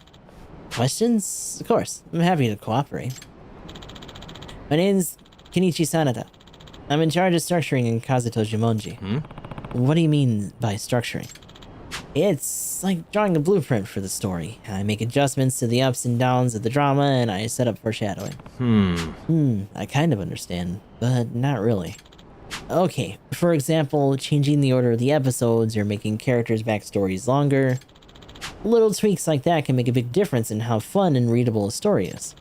Questions? Of course. I'm happy to cooperate. My name's Kenichi Sanada. I'm in charge of structuring in Kazuto Jumonji. What do you mean by structuring? It's like drawing a blueprint for the story. I make adjustments to the ups and downs of the drama, and I set up foreshadowing. I kind of understand, but not really. Okay, for example, changing the order of the episodes or making characters' backstories longer. Little tweaks like that can make a big difference in how fun and readable a story is.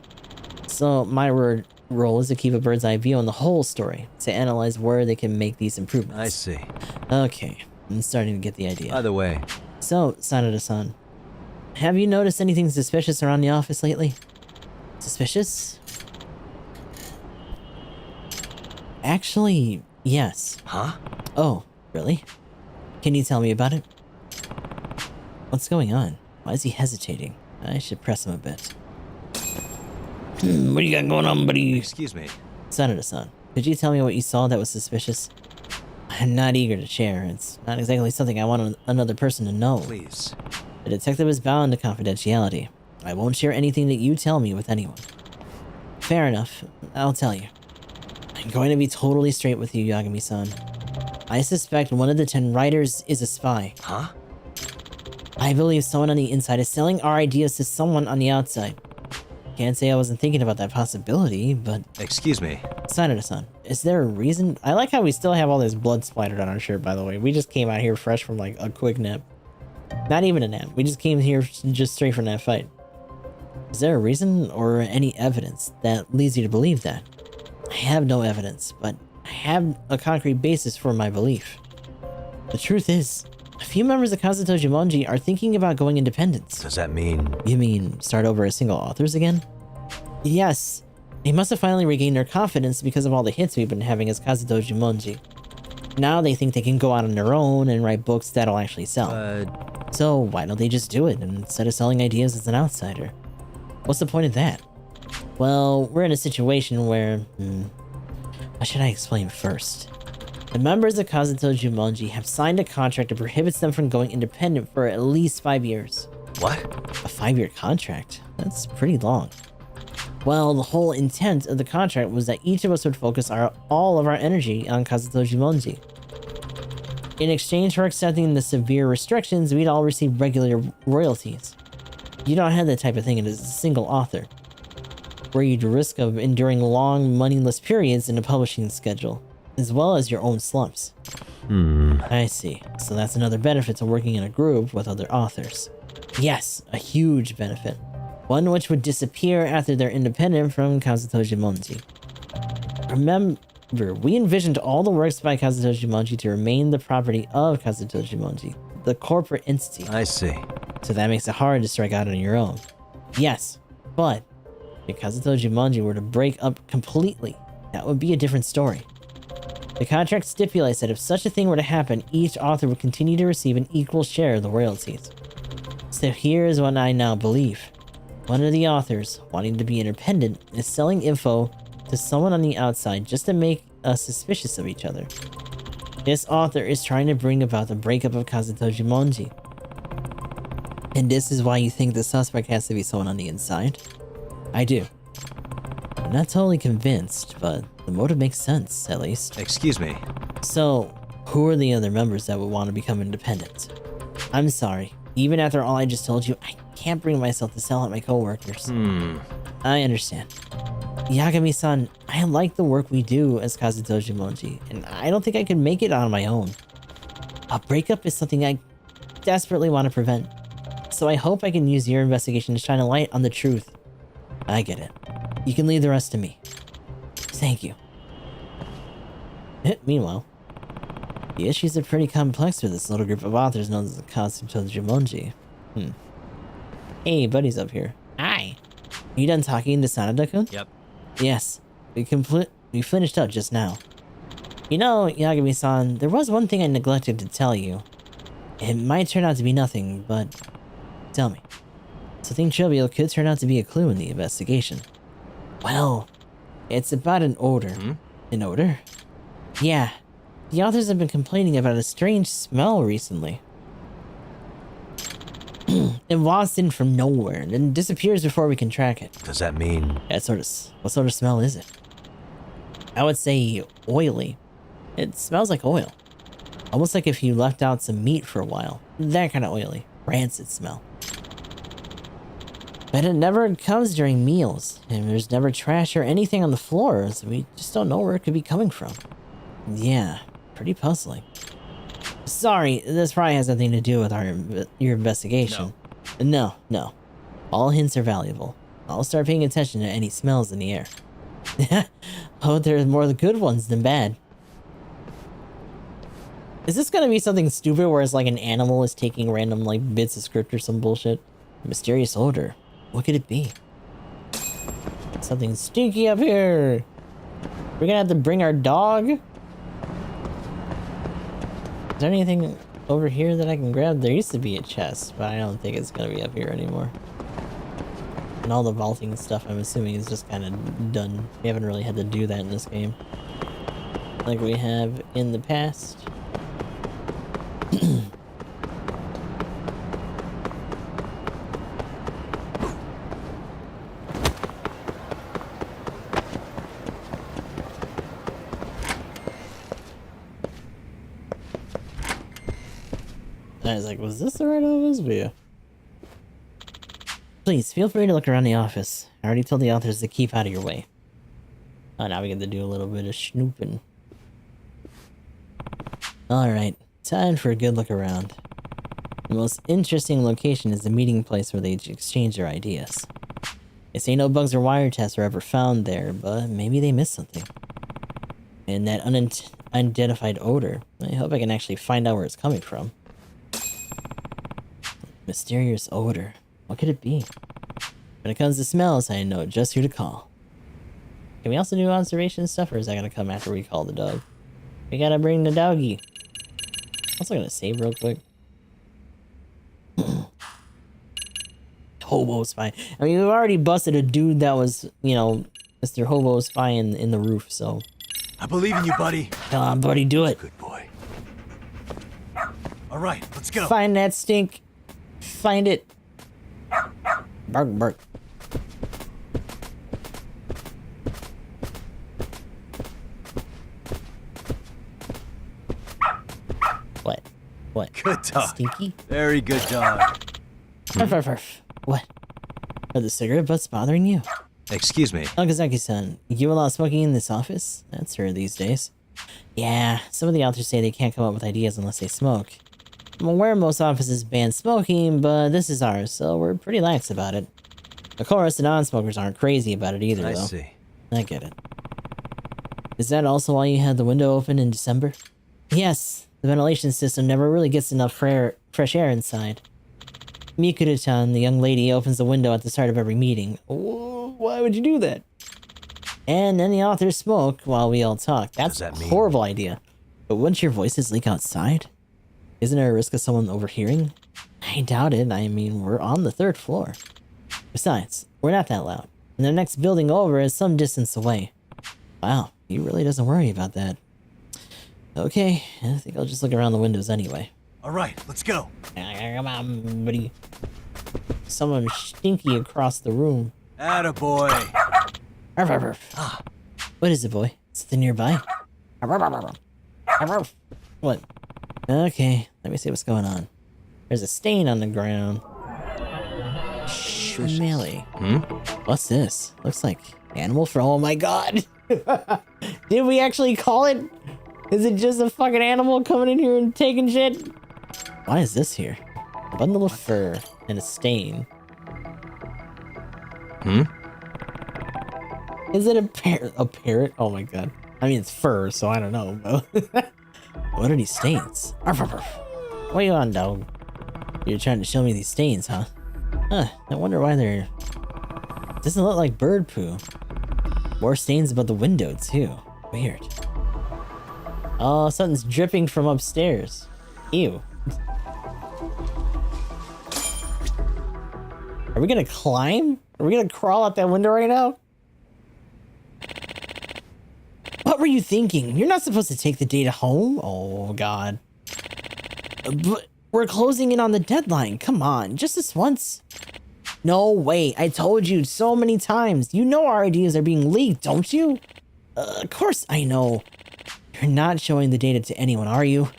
So my role is to keep a bird's eye view on the whole story, to analyze where they can make these improvements. I see. Okay, I'm starting to get the idea. By the way... So, Sanada-san, have you noticed anything suspicious around the office lately? Suspicious? Actually, yes. Huh? Oh, really? Can you tell me about it? What's going on? Why is he hesitating? I should press him a bit. What do you got going on, buddy? Excuse me. Sanada-san, could you tell me what you saw that was suspicious? I'm not eager to share. It's not exactly something I want another person to know. Please. The detective is bound to confidentiality. I won't share anything that you tell me with anyone. Fair enough. I'll tell you. I'm going to be totally straight with you, Yagami-san. I suspect one of the 10 writers is a spy. Huh? I believe someone on the inside is selling our ideas to someone on the outside. Can't say I wasn't thinking about that possibility, but... Excuse me. Sanada-san, is there a reason? I like how we still have all this blood splattered on our shirt, by the way. We just came out here fresh from, like, a quick nap. Not even a nap. We just came here just straight from that fight. Is there a reason or any evidence that leads you to believe that? I have no evidence, but I have a concrete basis for my belief. The truth is, a few members of Kazuto Jumonji are thinking about going independent. Does that mean... You mean start over as single authors again? Yes. They must have finally regained their confidence because of all the hits we've been having as Kazuto Jumonji. Now they think they can go out on their own and write books that'll actually sell. So why don't they just do it instead of selling ideas as an outsider? What's the point of that? Well, we're in a situation where... what should I explain first? The members of Kazuto Jumonji have signed a contract that prohibits them from going independent for at least 5 years. What? A 5-year contract? That's pretty long. Well, the whole intent of the contract was that each of us would focus all of our energy on Kazuto Jumonji. In exchange for accepting the severe restrictions, we'd all receive regular royalties. You don't have that type of thing as a single author, where you'd risk of enduring long, moneyless periods in a publishing schedule, as well as your own slumps. I see. So that's another benefit to working in a group with other authors. Yes, a huge benefit. One which would disappear after they're independent from Kazuto Jumonji. Remember, we envisioned all the works by Kazuto Jumonji to remain the property of Kazuto Jumonji, the corporate entity. I see. So that makes it hard to strike out on your own. Yes, but if Kazuto Jumonji were to break up completely, that would be a different story. The contract stipulates that if such a thing were to happen, each author would continue to receive an equal share of the royalties. So here is what I now believe. One of the authors, wanting to be independent, is selling info to someone on the outside just to make us suspicious of each other. This author is trying to bring about the breakup of Kazuto Jumonji. And this is why you think the suspect has to be someone on the inside? I do. I'm not totally convinced, but the motive makes sense, at least. Excuse me. So, who are the other members that would want to become independent? I'm sorry. Even after all I just told you, I can't bring myself to sell out my coworkers. I understand. Yagami-san, I like the work we do as Kazutojimonji, and I don't think I could make it on my own. A breakup is something I desperately want to prevent, so I hope I can use your investigation to shine a light on the truth. I get it. You can leave the rest to me. Thank you. Meanwhile, the issues are pretty complex for this little group of authors known as the Kazutojimonji. Hey, buddy's up here. Hi. Are you done talking to Sanada-kun? Yep. Yes. We finished up just now. You know, Yagami-san, there was one thing I neglected to tell you. It might turn out to be nothing, but tell me. Something trivial could turn out to be a clue in the investigation. Well, it's about an odor. An odor? Yeah. The authors have been complaining about a strange smell recently. It wafts in from nowhere and then disappears before we can track it. Does that mean... What sort of smell is it? I would say oily. It smells like oil. Almost like if you left out some meat for a while. That kind of oily. Rancid smell. But it never comes during meals, and there's never trash or anything on the floor, so we just don't know where it could be coming from. Yeah, pretty puzzling. Sorry, this probably has nothing to do with your investigation. No. All hints are valuable. I'll start paying attention to any smells in the air. Oh, there's more the good ones than bad. Is this gonna be something stupid where it's like an animal is taking random like bits of script or some bullshit? Mysterious odor. What could it be? Something stinky up here. We're gonna have to bring our dog? Is there anything over here that I can grab? There used to be a chest, but I don't think it's gonna be up here anymore. And all the vaulting stuff, I'm assuming, is just kind of done. We haven't really had to do that in this game, like we have in the past. I was like, was this the right office? But yeah. Please, feel free to look around the office. I already told the authors to keep out of your way. Oh, now we get to do a little bit of snooping. Alright, time for a good look around. The most interesting location is the meeting place where they exchange their ideas. They say no bugs or wiretaps were ever found there, but maybe they missed something. And that unidentified odor, I hope I can actually find out where it's coming from. Mysterious odor. What could it be? When it comes to smells, I know just who to call. Can we also do observation stuff, or is that gonna come after we call the dog? We gotta bring the doggy. Also gonna save real quick. Hobo spy. I mean, we've already busted a dude that was, you know, Mr. Hobo spy in the roof, so. I believe in you, buddy. Come on, buddy, do it. Good boy. All right, let's go. Find that stink. Find it. Bark, bark. What? What? Good dog. Stinky? Very good dog. Arf, arf, arf. What? Are the cigarette butts bothering you? Excuse me. Okazaki-san, you allow smoking in this office? That's rare these days. Yeah, some of the authors say they can't come up with ideas unless they smoke. I'm aware most offices ban smoking, but this is ours, so we're pretty lax about it. Of course, the non-smokers aren't crazy about it either, though. I see. I get it. Is that also why you had the window open in December? Yes, the ventilation system never really gets enough fresh air inside. Mikuru-chan, the young lady, opens the window at the start of every meeting. Why would you do that? And then the authors smoke while we all talk. That's a horrible idea. But wouldn't your voices leak outside? Isn't there a risk of someone overhearing? I doubt it. I mean, we're on the 3rd floor. Besides, we're not that loud. And the next building over is some distance away. Wow, he really doesn't worry about that. Okay, I think I'll just look around the windows anyway. All right, let's go. Come on, buddy. Someone stinky across the room. Attaboy. Arf, arf, arf. Ah. What is it, boy? Something nearby? Arf, arf, arf, arf, arf. What? Okay, let me see what's going on. There's a stain on the ground. Smelly. What's this? Looks like animal for. Oh my god! Did we actually call it? Is it just a fucking animal coming in here and taking shit? Why is this here? A bundle of fur and a stain. Is it a parrot? A parrot? Oh my god. I mean, it's fur, so I don't know. What are these stains? Arf, arf, arf. What are you on, dog? You're trying to show me these stains, huh? Huh, I wonder why they're... Doesn't look like bird poo. More stains above the window, too. Weird. Oh, something's dripping from upstairs. Ew. Are we gonna climb? Are we gonna crawl out that window right now? What were you thinking? You're not supposed to take the data home? Oh, God. But we're closing in on the deadline. Come on, just this once. No way. I told you so many times. You know our ideas are being leaked, don't you? Of course I know. You're not showing the data to anyone, are you?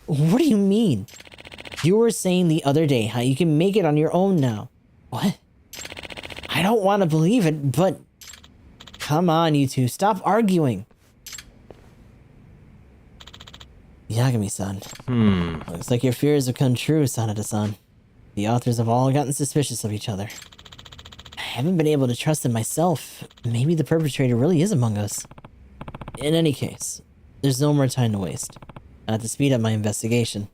What do you mean? You were saying the other day how you can make it on your own now. What? I don't want to believe it, but... Come on, you two. Stop arguing. Yagami-san. Looks like your fears have come true, Sanada-san. The authors have all gotten suspicious of each other. I haven't been able to trust them myself. Maybe the perpetrator really is among us. In any case, there's no more time to waste. I have to speed up my investigation.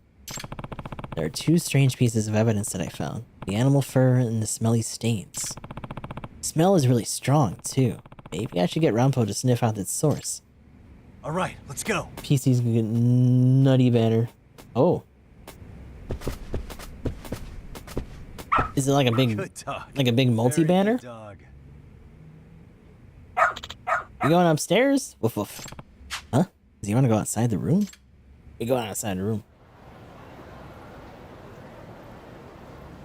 There are two strange pieces of evidence that I found. The animal fur and the smelly stains. The smell is really strong, too. Maybe I should get Rampo to sniff out its source. All right, let's go. PC's gonna get nutty banner. Oh. Is it like a big, multi-banner? You going upstairs? Woof woof. Huh? Does he want to go outside the room? We going outside the room.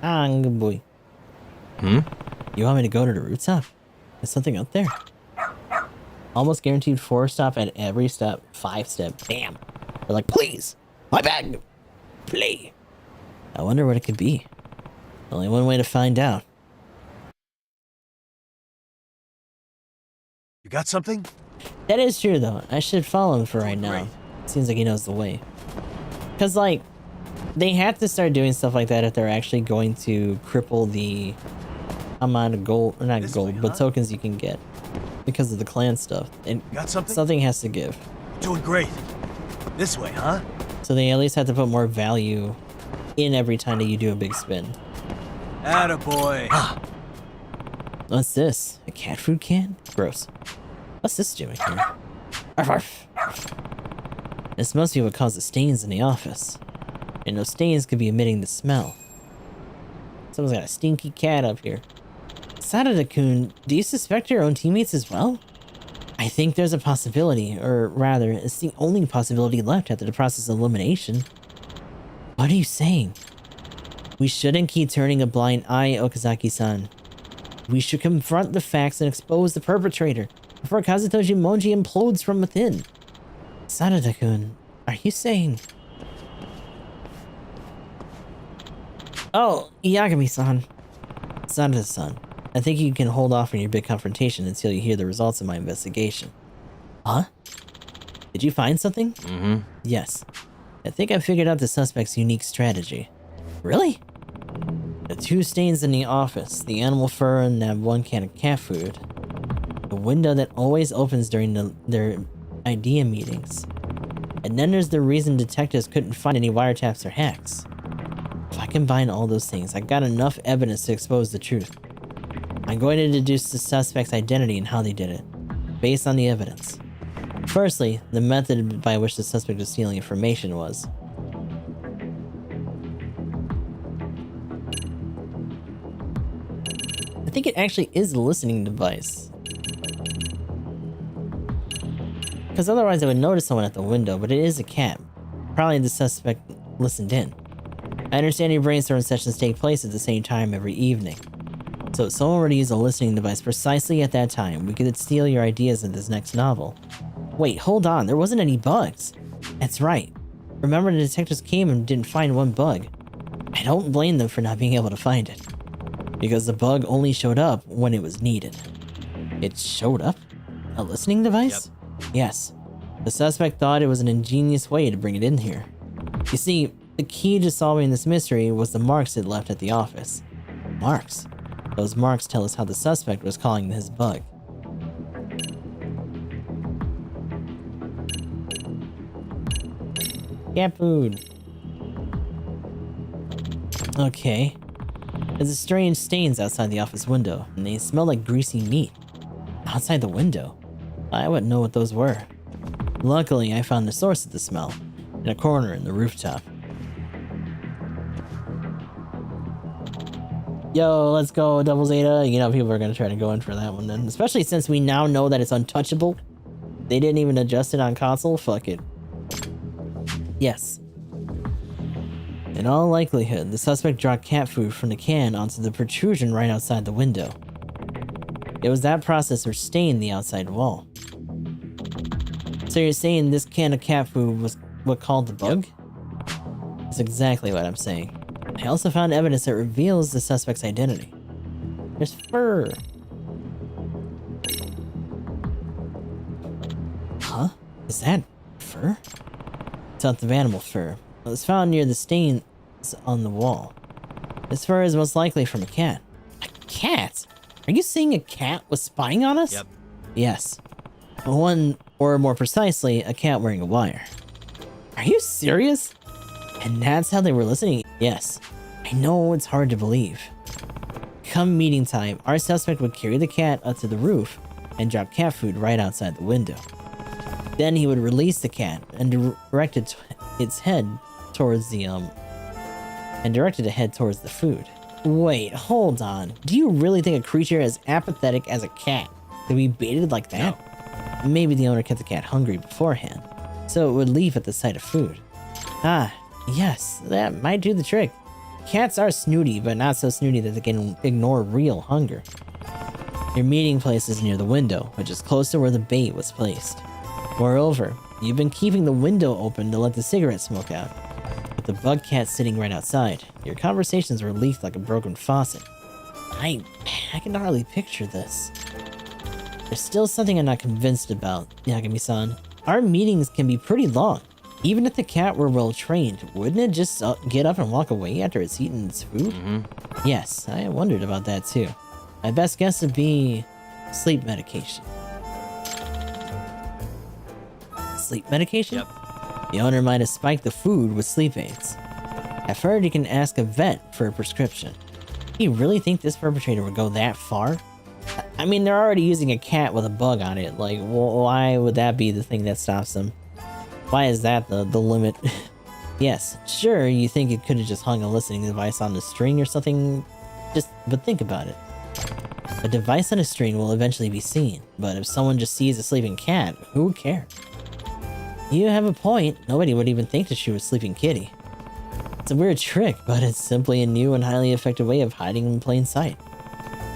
Ah, good boy. You want me to go to the rooftop? There's something up there. Almost guaranteed 4-stop at every step. 5-step. Bam. They're like, please. My bag. Play. I wonder what it could be. Only one way to find out. You got something? That is true, though. I should follow him for right now. Seems like he knows the way. Because, like, they have to start doing stuff like that if they're actually going to cripple the amount of gold, or not gold, but tokens you can get. Because of the clan stuff. And got something? Something has to give. Doing great. This way, huh? So they at least have to put more value in every time that you do a big spin. Attaboy. What's this? A cat food can? Gross. What's this doing here? Arf, arf, arf. This must be what caused the stains in the office. And those stains could be emitting the smell. Someone's got a stinky cat up here. Sarada-kun, do you suspect your own teammates as well? I think there's a possibility, or rather, it's the only possibility left after the process of elimination. What are you saying? We shouldn't keep turning a blind eye, Okazaki-san. We should confront the facts and expose the perpetrator before Kazuto Jimonji implodes from within. Sarada-kun, are you saying... Oh, Yagami-san. Sarada-san, I think you can hold off on your big confrontation until you hear the results of my investigation. Huh? Did you find something? Yes. I think I figured out the suspect's unique strategy. Really? The two stains in the office, the animal fur and that one can of cat food. The window that always opens during their idea meetings. And then there's the reason detectives couldn't find any wiretaps or hacks. If I combine all those things, I got enough evidence to expose the truth. I'm going to deduce the suspect's identity and how they did it, based on the evidence. Firstly, the method by which the suspect was stealing information was. I think it actually is a listening device. Because otherwise I would notice someone at the window, but it is a cat. Probably the suspect listened in. I understand your brainstorm sessions take place at the same time every evening. So if someone were to use a listening device precisely at that time, we could steal your ideas in this next novel. Wait, hold on, there wasn't any bugs. That's right. Remember the detectives came and didn't find one bug. I don't blame them for not being able to find it. because the bug only showed up when it was needed. It showed up? A listening device? Yep. Yes. The suspect thought it was an ingenious way to bring it in here. You see, the key to solving this mystery was the marks it left at the office. Marks? Those marks tell us how the suspect was calling his bug. Cat food. Okay. There's strange stains outside the office window, and they smell like greasy meat. Outside the window? I wouldn't know what those were. Luckily, I found the source of the smell, in a corner in the rooftop. Yo, let's go, Double Zeta. You know, people are gonna try to go in for that one then. Especially since we now know that it's untouchable. They didn't even adjust it on console. Fuck it. Yes. In all likelihood, the suspect dropped cat food from the can onto the protrusion right outside the window. It was that process which stained the outside wall. So you're saying this can of cat food was what called the bug? That's exactly what I'm saying. I also found evidence that reveals the suspect's identity. There's fur. Huh? Is that fur? It's not the animal fur. It was found near the stains on the wall. This fur is most likely from a cat. A cat? Are you saying a cat was spying on us? Yep. Yes. One, or more precisely, a cat wearing a wire. Are you serious? And that's how they were listening? Yes. I know it's hard to believe. Come meeting time, our suspect would carry the cat up to the roof and drop cat food right outside the window. Then he would release the cat and direct its head towards the towards the food. Wait, hold on. Do you really think a creature as apathetic as a cat could be baited like that? No. Maybe the owner kept the cat hungry beforehand, so it would leave at the sight of food. Ah, yes, that might do the trick. Cats are snooty, but not so snooty that they can ignore real hunger. Your meeting place is near the window, which is close to where the bait was placed. Moreover, you've been keeping the window open to let the cigarette smoke out. With the bug cat sitting right outside, your conversations were leaked like a broken faucet. I can hardly picture this. There's still something I'm not convinced about, Yagami-san. Our meetings can be pretty long. Even if the cat were well trained, wouldn't it just get up and walk away after it's eaten its food? Yes, I wondered about that too. My best guess would be sleep medication. Sleep medication? Yep. The owner might have spiked the food with sleep aids. I've heard you can ask a vet for a prescription. Do you really think this perpetrator would go that far? I mean, they're already using a cat with a bug on it. Like, why would that be the thing that stops them? Why is that the limit? Yes, sure, you think it could have just hung a listening device on the string or something, but think about it. A device on a string will eventually be seen, but if someone just sees a sleeping cat, who would care? You have a point, nobody would even think to shoot a sleeping kitty. It's a weird trick, but it's simply a new and highly effective way of hiding in plain sight.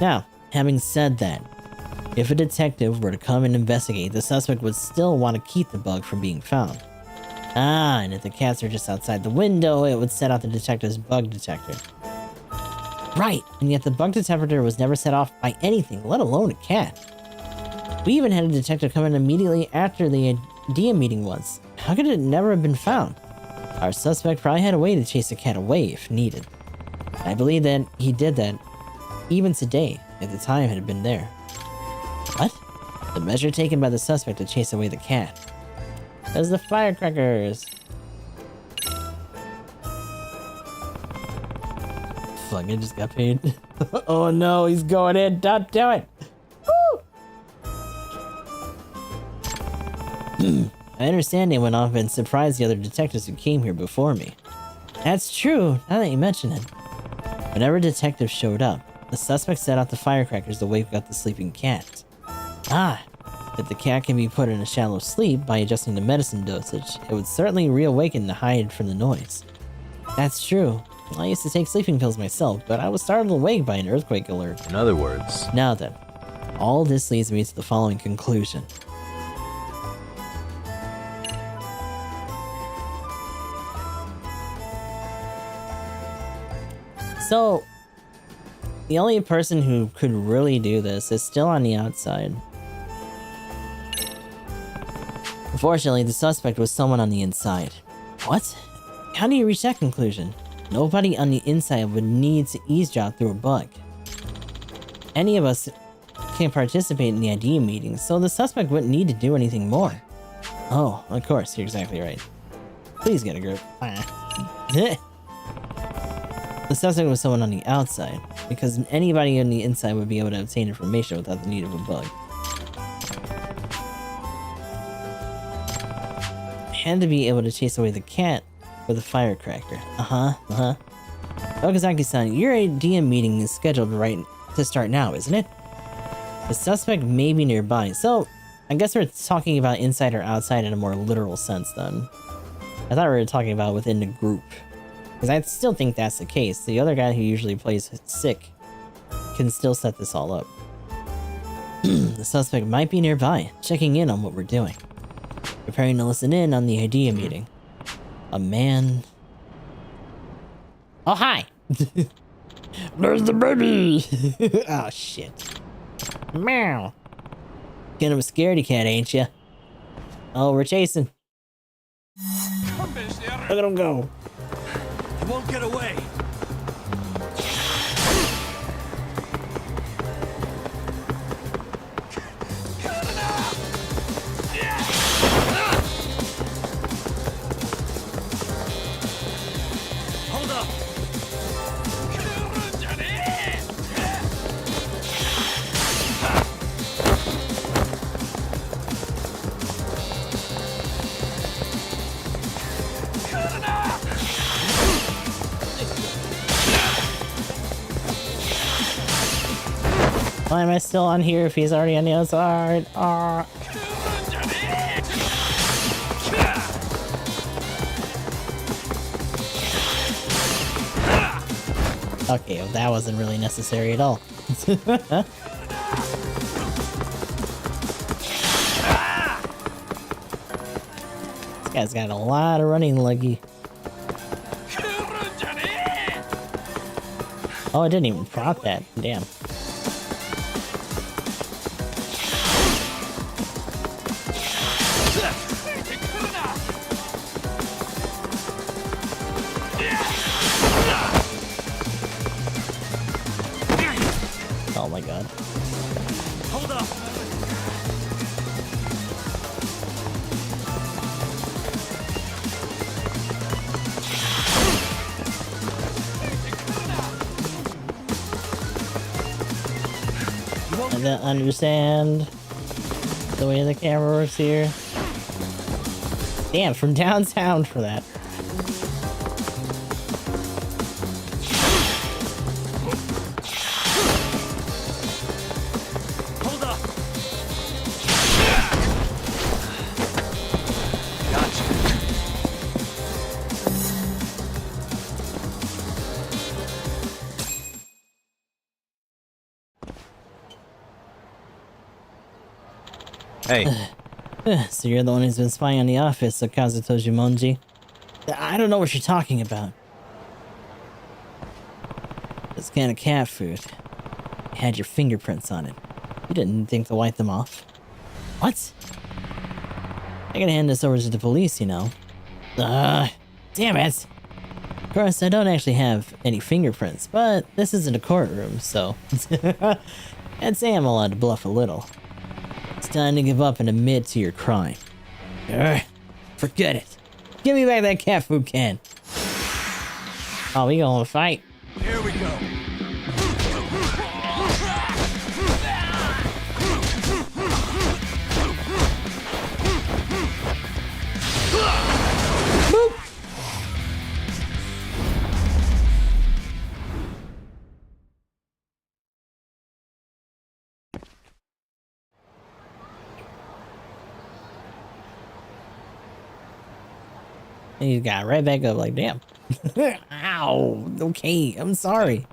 Now, having said that, if a detective were to come and investigate, the suspect would still want to keep the bug from being found. Ah, and if the cats are just outside the window, it would set off the detective's bug detector. Right, and yet the bug detector was never set off by anything, let alone a cat. We even had a detective come in immediately after the idea meeting once. How could it never have been found? Our suspect probably had a way to chase the cat away if needed. I believe that he did that even today, if the time had been there. What? The measure taken by the suspect to chase away the cat. There's the firecrackers. Fuck, I just got paid. Oh no, he's going in. Don't do it. Woo! I understand they went off and surprised the other detectives who came here before me. That's true, now that you mention it. Whenever detectives showed up, the suspect set out the firecrackers to wake up the sleeping cat. Ah, if the cat can be put in a shallow sleep by adjusting the medicine dosage, it would certainly reawaken to hide from the noise. That's true. I used to take sleeping pills myself, but I was startled awake by an earthquake alert. In other words... Now then, all this leads me to the following conclusion. So, The only person who could really do this is still on the outside. Unfortunately, the suspect was someone on the inside. What? How do you reach that conclusion? Nobody on the inside would need to eavesdrop through a bug. Any of us can participate in the ID meeting, so the suspect wouldn't need to do anything more. Oh, of course, you're exactly right. Please get a grip. The suspect was someone on the outside, because anybody on the inside would be able to obtain information without the need of a bug. Had to be able to chase away the cat with a firecracker. Okazaki-san, your ID meeting is scheduled right to start now, isn't it? The suspect may be nearby, so I guess we're talking about inside or outside in a more literal sense then. I thought we were talking about within the group, because I still think that's the case. The other guy who usually plays sick can still set this all up. The suspect might be nearby, checking in on what we're doing. Preparing to listen in on the idea meeting. A man... Oh, hi! There's the baby! Oh, shit. Meow. Kind of a scaredy cat, ain't ya? Oh, we're chasing. Look at him go. He won't get away. Hold up. Why am I still on here if he's already on the outside? Okay, well, that wasn't really necessary at all. This guy's got a lot of running leggy. Oh, I didn't even prompt that. Damn. Oh my god. Hold up. I don't understand the way the camera works here. Damn, from downtown for that. Hold up. Hey. So you're the one who's been spying on the office of Kazuto Jumonji? I don't know what you're talking about. This can of cat food. It had your fingerprints on it. You didn't think to wipe them off? What? I gotta hand this over to the police, you know. Damn it! Of course, I don't actually have any fingerprints, but this isn't a courtroom, so... I'd say I'm allowed to bluff a little. It's time to give up and admit to your crime. Forget it. Give me back that cat food can. Oh, we gonna fight. Here we go. And he got right back up like, damn. Ow. Okay, I'm sorry.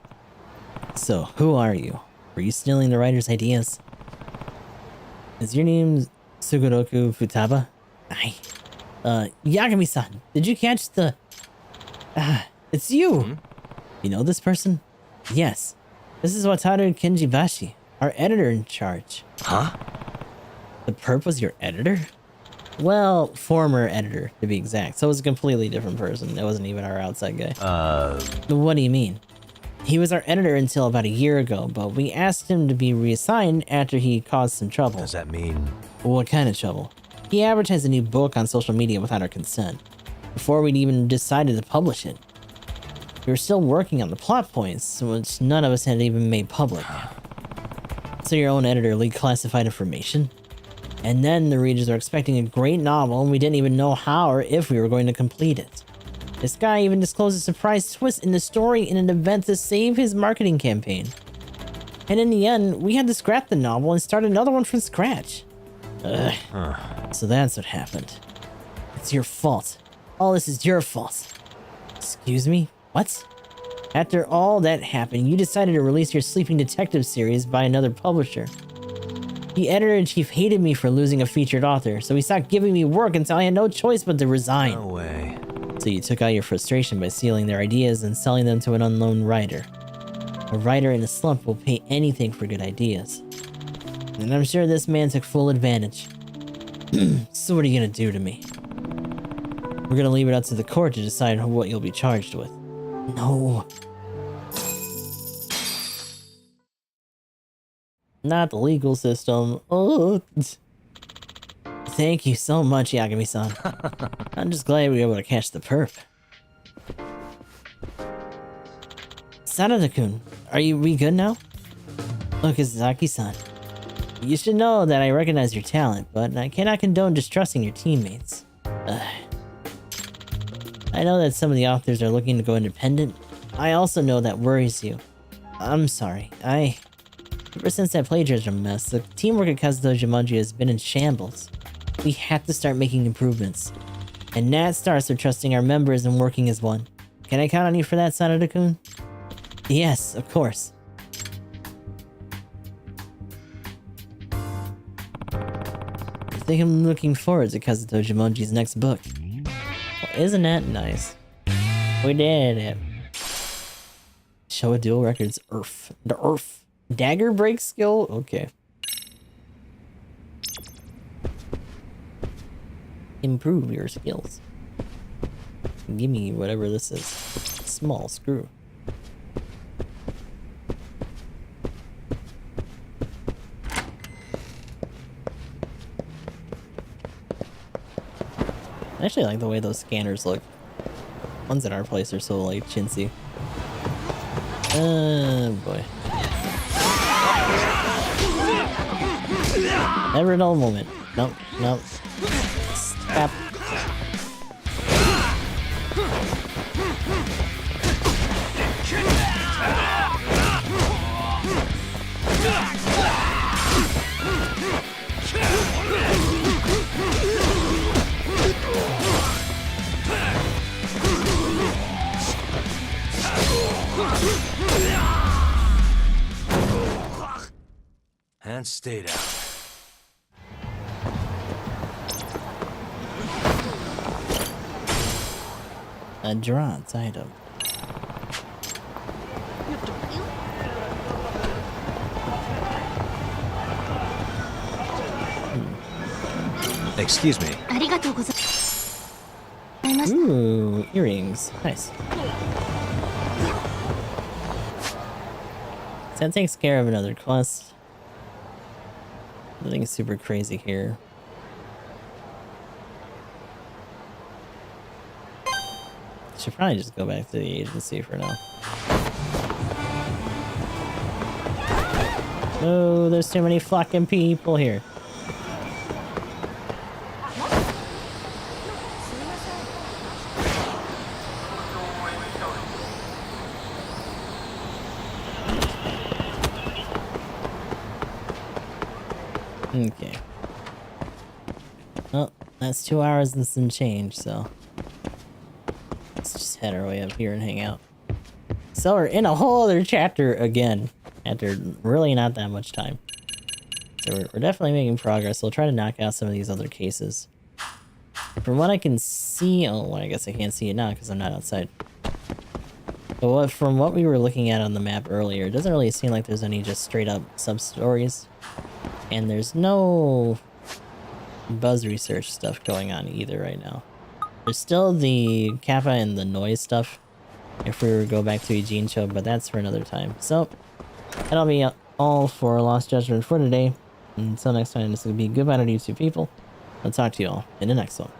So, who are you? Were you stealing the writer's ideas? Is your name Sugoroku Futaba? Aye. Yagami-san, did you catch the... it's you! You know this person? Yes. This is Wataru Kenjibashi, our editor in charge. Huh? The perp was your editor? Well, former editor, to be exact. So it was a completely different person. It wasn't even our outside guy. What do you mean? He was our editor until about a year ago, but we asked him to be reassigned after he caused some trouble. Does that mean... What kind of trouble? He advertised a new book on social media without our consent, before we'd even decided to publish it. We were still working on the plot points, which none of us had even made public. So your own editor leaked classified information? And then the readers are expecting a great novel, and we didn't even know how or if we were going to complete it. This guy even disclosed a surprise twist in the story in an event to save his marketing campaign. And in the end, we had to scrap the novel and start another one from scratch. So that's what happened. It's your fault. All this is your fault. Excuse me? What? After all that happened, you decided to release your Sleeping Detective series by another publisher. The editor-in-chief hated me for losing a featured author, so he stopped giving me work until I had no choice but to resign. No way. So you took out your frustration by stealing their ideas and selling them to an unknown writer. A writer in a slump will pay anything for good ideas. And I'm sure this man took full advantage. So what are you gonna do to me? We're gonna leave it up to the court to decide what you'll be charged with. No. Not the legal system. Oh. Thank you so much, Yagami-san. I'm just glad we were able to catch the perp. Sanada-kun, we good now? Okazaki-san, you should know that I recognize your talent, but I cannot condone distrusting your teammates. I know that some of the authors are looking to go independent. I also know that worries you. I'm sorry, ever since that plagiarism mess, the teamwork at Kazuto Jumanji has been in shambles. We have to start making improvements. And that starts with trusting our members and working as one. Can I count on you for that, Sanada-kun? Yes, of course. I think I'm looking forward to Kazuto Jumanji's next book. Well, isn't that nice? We did it. Showa Dual Records The Earth. Dagger break skill? Okay. Improve your skills. Give me whatever this is. Small screw. I actually like the way those scanners look. Ones at our place are so like chintzy. Oh boy. Never a dull moment. Nope, nope. Stop. And stay down. A Durant item. Excuse me. Ooh, earrings. Nice. So that takes care of another quest. Nothing super crazy here. Should probably just go back to the agency for now. Oh, there's too many fucking people here. Okay. Well, that's 2 hours and some change, so let's just head our way up here and hang out. So we're in a whole other chapter again, after really not that much time. So we're definitely making progress. We'll try to knock out some of these other cases. From what I can see, oh, well, I guess I can't see it now because I'm not outside. But from what we were looking at on the map earlier, it doesn't really seem like there's any just straight up sub-stories. And there's no buzz research stuff going on either right now. There's still the Kappa and the noise stuff if we were to go back to Eugene Show, but that's for another time. So, that'll be all for Lost Judgment for today. Until next time, this will be goodbye to you two people. I'll talk to you all in the next one.